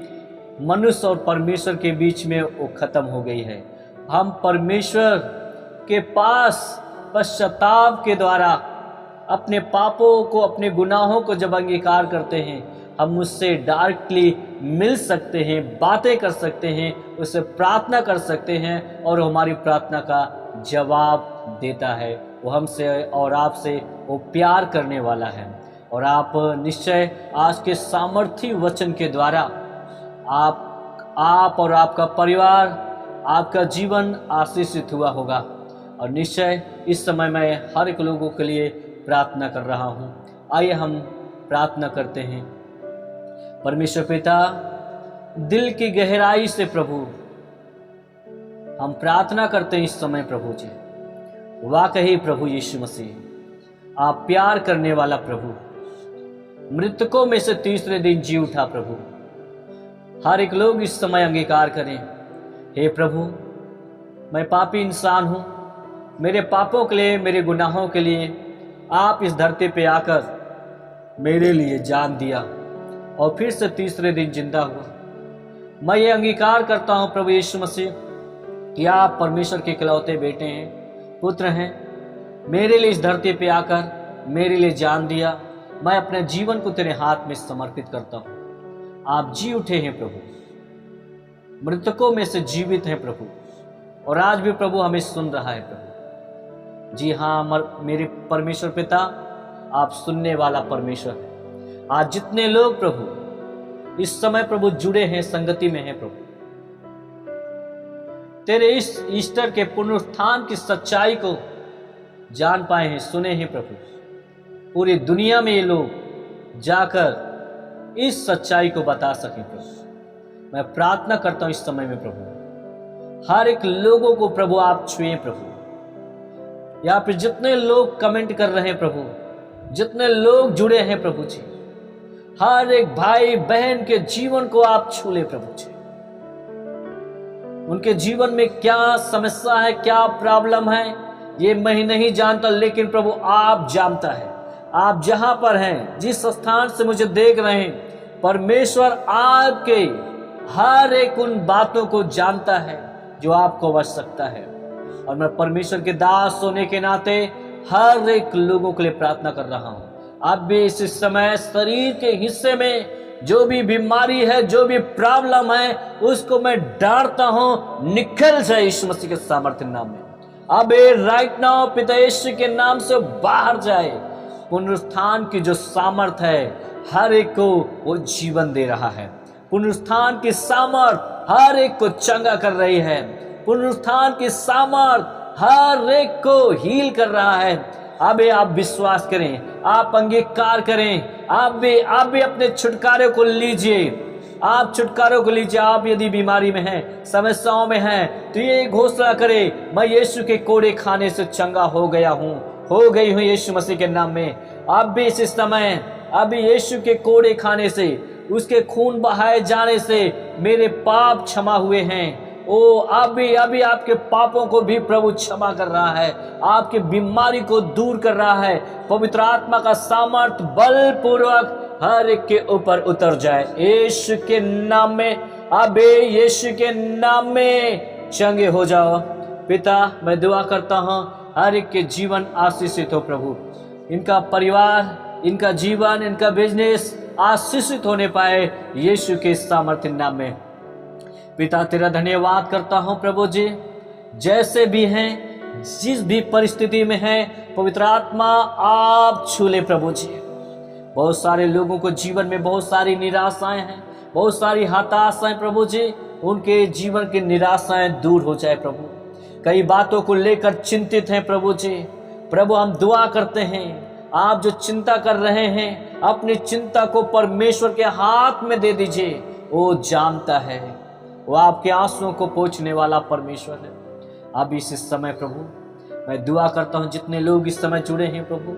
मनुष्य और परमेश्वर के बीच में, वो खत्म हो गई है। हम परमेश्वर के पास पश्चाताप के द्वारा अपने पापों को, अपने गुनाहों को जब अंगीकार करते हैं, हम उससे डायरेक्टली मिल सकते हैं, बातें कर सकते हैं, उससे प्रार्थना कर सकते हैं और हमारी प्रार्थना का जवाब देता है। वो हमसे और आपसे वो प्यार करने वाला है। और आप निश्चय आज के सामर्थी वचन के द्वारा आप और आपका परिवार, आपका जीवन आशीषित हुआ होगा। और निश्चय इस समय मैं हर एक लोगों के लिए प्रार्थना कर रहा हूँ। आइए हम प्रार्थना करते हैं। परमेश्वर पिता, दिल की गहराई से प्रभु हम प्रार्थना करते हैं इस समय प्रभु जी। वाकई प्रभु यीशु मसीह आप प्यार करने वाला प्रभु, मृतकों में से तीसरे दिन जी उठा प्रभु। हर एक लोग इस समय अंगीकार करें, हे प्रभु मैं पापी इंसान हूँ, मेरे पापों के लिए, मेरे गुनाहों के लिए आप इस धरती पे आकर मेरे लिए जान दिया और फिर से तीसरे दिन जिंदा हुआ। मैं ये अंगीकार करता हूँ प्रभु यीशु मसीह कि आप परमेश्वर के इकलौते बेटे हैं, पुत्र हैं। मेरे लिए इस धरती पे आकर मेरे लिए जान दिया। मैं अपने जीवन को तेरे हाथ में समर्पित करता हूँ। आप जी उठे हैं प्रभु, मृतकों में से जीवित हैं प्रभु, और आज भी प्रभु हमें सुन रहा है प्रभु। जी हाँ मेरे परमेश्वर पिता, आप सुनने वाला परमेश्वर है। आज जितने लोग प्रभु इस समय प्रभु जुड़े हैं, संगति में हैं प्रभु, तेरे इस ईस्टर के पुनरुत्थान की सच्चाई को जान पाए हैं, सुने हैं प्रभु। पूरी दुनिया में ये लोग जाकर इस सच्चाई को बता सकें प्रभु। मैं प्रार्थना करता हूं इस समय में प्रभु, हर एक लोगों को प्रभु आप छुए प्रभु। यहाँ पे जितने लोग कमेंट कर रहे हैं प्रभु, जितने लोग जुड़े हैं प्रभु जी, हर एक भाई बहन के जीवन को आप छू ले प्रभु जी। उनके जीवन में क्या समस्या है, क्या प्रॉब्लम है, ये मैं ही नहीं जानता, लेकिन प्रभु आप जानता है। आप जहां पर हैं, जिस स्थान से मुझे देख रहे हैं, परमेश्वर आपके हर एक उन बातों को जानता है जो आपको आवश्यकता है। और मैं परमेश्वर के दास होने के नाते हर एक लोगों के लिए प्रार्थना कर रहा हूं। अब भी इस समय शरीर के हिस्से में जो भी बीमारी है, जो भी प्रॉब्लम है, उसको मैं डांटता हूं, निकल जाए यीशु मसीह के सामर्थ्य नाम में। अब राइट नाउ पिता यीशु के नाम से बाहर जाए। पुनरुत्थान की जो सामर्थ है, हर एक को वो जीवन दे रहा है। पुनरुत्थान की सामर्थ हर एक को चंगा कर रही है। पुनरुत्थान की सामर्थ हर एक को हील कर रहा है। अब आप विश्वास करें, आप अंगीकार करें, आप भी अपने छुटकारे को लीजिए। आप छुटकारों को लीजिए। आप यदि बीमारी में हैं, समस्याओं में हैं, तो ये घोषणा करें, मैं यीशु के कोड़े खाने से चंगा हो गया हूँ, हो गई हूँ यीशु मसीह के नाम में। आप भी इस समय अभी यीशु के कोड़े खाने से उसके खून बहाए जाने से मेरे पाप क्षमा हुए हैं। ओ अभी अभी आपके पापों को भी प्रभु क्षमा कर रहा है, आपकी बीमारी को दूर कर रहा है। पवित्र आत्मा का सामर्थ बलपूर्वक हर एक के ऊपर उतर जाए यीशु के नाम में। अबे यीशु के नाम में चंगे हो जाओ। पिता मैं दुआ करता हूँ हर एक के जीवन आशीषित हो प्रभु, इनका परिवार, इनका जीवन, इनका बिजनेस आशीषित होने पाए यीशु के सामर्थ्य नाम में। पिता तेरा धन्यवाद करता हूँ प्रभु जी, जैसे भी हैं, जिस भी परिस्थिति में हैं, पवित्र आत्मा आप छू ले प्रभु जी। बहुत सारे लोगों को जीवन में बहुत सारी निराशाएं हैं, बहुत सारी हताशाएं प्रभु जी, उनके जीवन की निराशाएं दूर हो जाए प्रभु। कई बातों को लेकर चिंतित हैं प्रभु जी। प्रभु हम दुआ करते हैं, आप जो चिंता कर रहे हैं अपनी चिंता को परमेश्वर के हाथ में दे दीजिए। वो जानता है, वो आपके आंसुओं को पोंछने वाला परमेश्वर है। अब इस समय प्रभु मैं दुआ करता हूँ जितने लोग इस समय जुड़े हैं प्रभु,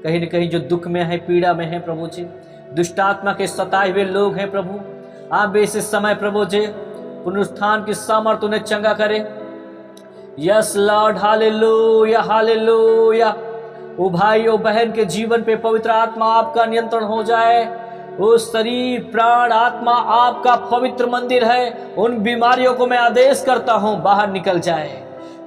कहीं न कहीं जो दुख में है, पीड़ा में है प्रभु जी, दुष्ट आत्मा के सताए हुए लोग हैं प्रभु, आप इस समय प्रभु जी पुनरुत्थान की सामर्थ उन्हें चंगा करे। Yes lord, hallelujah hallelujah. ओ भाई ओ बहन के जीवन पे पवित्र आत्मा आपका नियंत्रण हो जाए। वो शरीर प्राण आत्मा आपका पवित्र मंदिर है, उन बीमारियों को मैं आदेश करता हूं बाहर निकल जाए।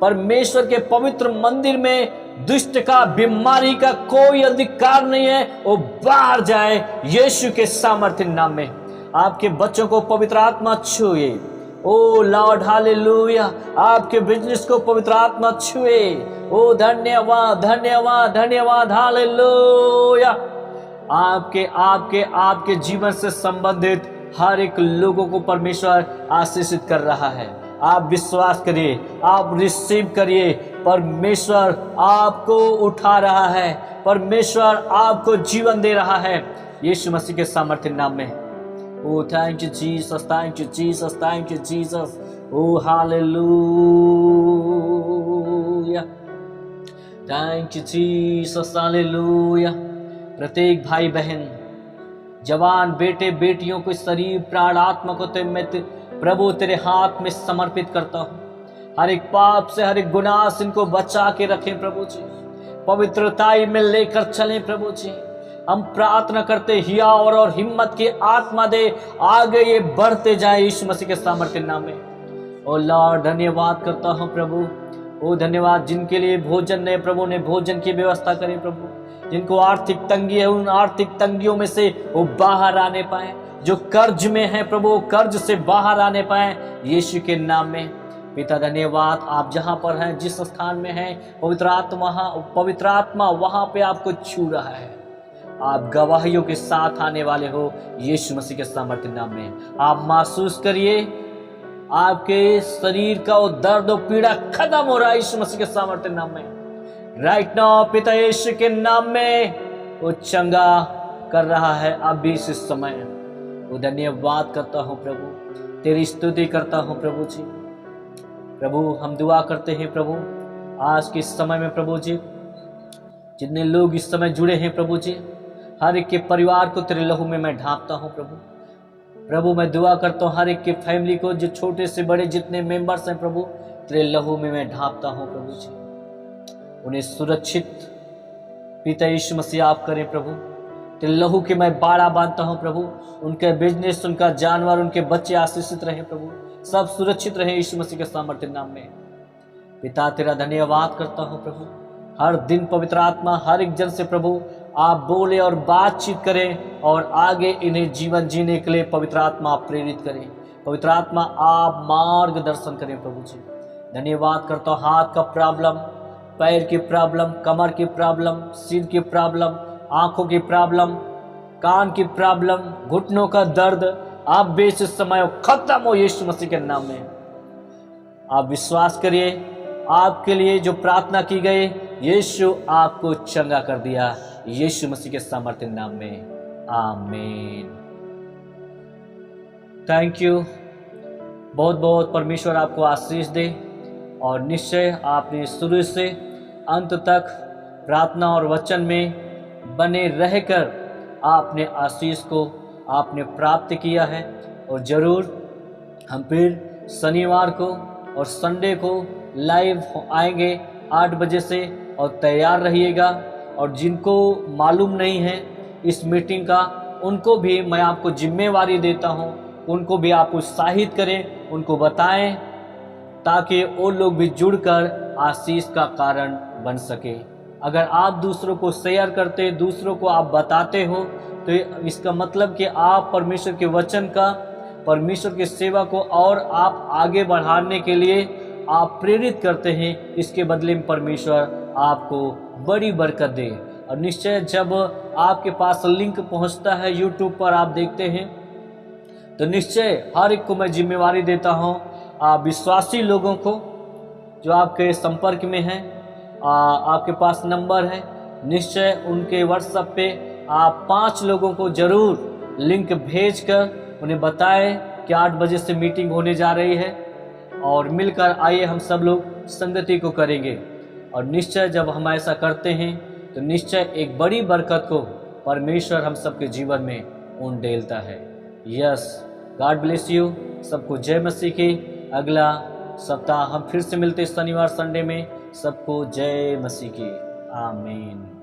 परमेश्वर के पवित्र मंदिर में दुष्ट का, बीमारी का कोई अधिकार नहीं है, वो बाहर जाए यीशु के सामर्थ्य नाम में। आपके बच्चों को पवित्र आत्मा छुए। ओ लॉर्ड हालेलुया, आपके बिजनेस को पवित्र आत्मा छुए। ओ धन्यवाद धन्यवाद धन्यवाद, हालेलुया। आपके आपके आपके जीवन से संबंधित हर एक लोगों को परमेश्वर आशीषित कर रहा है। आप विश्वास करिए, आप रिसीव करिए। परमेश्वर आपको उठा रहा है, परमेश्वर आपको जीवन दे रहा है यीशु मसीह के सामर्थ्य नाम में। Oh, thank you, Jesus. Thank you, Jesus. Thank you, Jesus. Oh, hallelujah. Thank you, Jesus. Hallelujah. प्रत्येक भाई बहन, जवान बेटे बेटियों को, शरीर प्राण आत्मा को मैं प्रभु तेरे हाथ में समर्पित करता हूँ। हर एक पाप से, हर एक गुनाह से इनको बचा के रखें प्रभु जी, पवित्रताई में लेकर चलें प्रभु जी। हम प्रार्थना करते हिया और हिम्मत की आत्मा दे, आगे ये बढ़ते जाए यीशु मसीह के सामर्थ्य नाम में। ओ लॉर्ड धन्यवाद करता हूँ प्रभु। ओ धन्यवाद जिनके लिए भोजन ने प्रभु ने भोजन की व्यवस्था करें प्रभु, जिनको आर्थिक तंगी है उन आर्थिक तंगियों में से वो बाहर आने पाए, जो कर्ज में है प्रभु कर्ज से बाहर आने पाए यीशु के नाम में। पिता धन्यवाद, आप जहाँ पर हैं, जिस स्थान में हैं, पवित्र आत्मा वहाँ पे आपको छू रहा है। आप गवाहियों के साथ आने वाले हो यीशु मसीह के सामर्थ्य नाम में। आप महसूस करिए आपके शरीर का वो दर्द और पीड़ा खत्म हो रहा है यीशु मसीह के सामर्थ्य नाम में। राइट नाउ पिता यीशु के नाम में वो चंगा कर रहा है अभी इस समय। वो धन्यवाद करता हूँ प्रभु, तेरी स्तुति करता हूँ प्रभु जी। प्रभु हम दुआ करते हैं प्रभु आज के समय में प्रभु जी, जितने लोग इस समय जुड़े हैं प्रभु जी, हर एक के परिवार को तेरे लहू में मैं ढांपता हूँ प्रभु। प्रभु मैं दुआ करता हूँ हर एक के फैमिली को, जो छोटे से बड़े जितने मेंबर्स हैं प्रभु, तेरे लहू में मैं ढांपता हूँ प्रभु जी। उन्हें सुरक्षित पिता यीशु मसीह आप करें प्रभु। तेरे लहू के मैं बाड़ा बांधता हूँ प्रभु। उनके बिजनेस, उनका जानवर, उनके बच्चे आशीषित रहे प्रभु, सब सुरक्षित रहे यीशु मसीह के सामर्थ्य नाम में। पिता तेरा धन्यवाद करता हूँ प्रभु। हर दिन पवित्र आत्मा हर एक जन से प्रभु आप बोले और बातचीत करें और आगे इन्हें जीवन जीने के लिए पवित्र आत्मा आप प्रेरित करें। पवित्र आत्मा आप मार्गदर्शन करें प्रभु जी। धन्यवाद करता हूँ। हाथ का प्रॉब्लम, पैर की प्रॉब्लम, कमर की प्रॉब्लम, सिर की प्रॉब्लम, आंखों की प्रॉब्लम, कान की प्रॉब्लम, घुटनों का दर्द, आप भी इस समय खत्म हो यीशु मसीह के नाम में। आप विश्वास करिए, आपके लिए जो प्रार्थना की गई यीशु आपको चंगा कर दिया यीशु मसीह के सामर्थ्य नाम में। आमीन। Thank you. बहुत बहुत परमेश्वर आपको आशीष दे और निश्चय आपने शुरू से अंत तक प्रार्थना और वचन में बने रहकर आपने आशीष को आपने प्राप्त किया है। और ज़रूर हम फिर शनिवार को और संडे को लाइव आएंगे 8 बजे से, और तैयार रहिएगा। और जिनको मालूम नहीं है इस मीटिंग का, उनको भी मैं आपको जिम्मेवारी देता हूँ, उनको भी आप उत्साहित करें, उनको बताएं, ताकि वो लोग भी जुड़कर आशीष का कारण बन सके। अगर आप दूसरों को शेयर करते, दूसरों को आप बताते हो, तो इसका मतलब कि आप परमेश्वर के वचन का, परमेश्वर की सेवा को और आप आगे बढ़ाने के लिए आप प्रेरित करते हैं। इसके बदले में परमेश्वर आपको बड़ी बरकत दे। और निश्चय जब आपके पास लिंक पहुंचता है, यूट्यूब पर आप देखते हैं, तो निश्चय हर एक को मैं जिम्मेवारी देता हूं, विश्वासी लोगों को जो आपके संपर्क में हैं, आपके पास नंबर है, निश्चय उनके व्हाट्सएप पे आप 5 लोगों को जरूर लिंक भेजकर उन्हें बताएं कि 8 बजे से मीटिंग होने जा रही है, और मिलकर आइए हम सब लोग संगति को करेंगे। और निश्चय जब हम ऐसा करते हैं तो निश्चय एक बड़ी बरकत को परमेश्वर हम सबके जीवन में उंडेलता है। Yes, God bless you. सबको जय मसीह की। अगला सप्ताह हम फिर से मिलते शनिवार संडे में। सबको जय मसीह की। आमीन।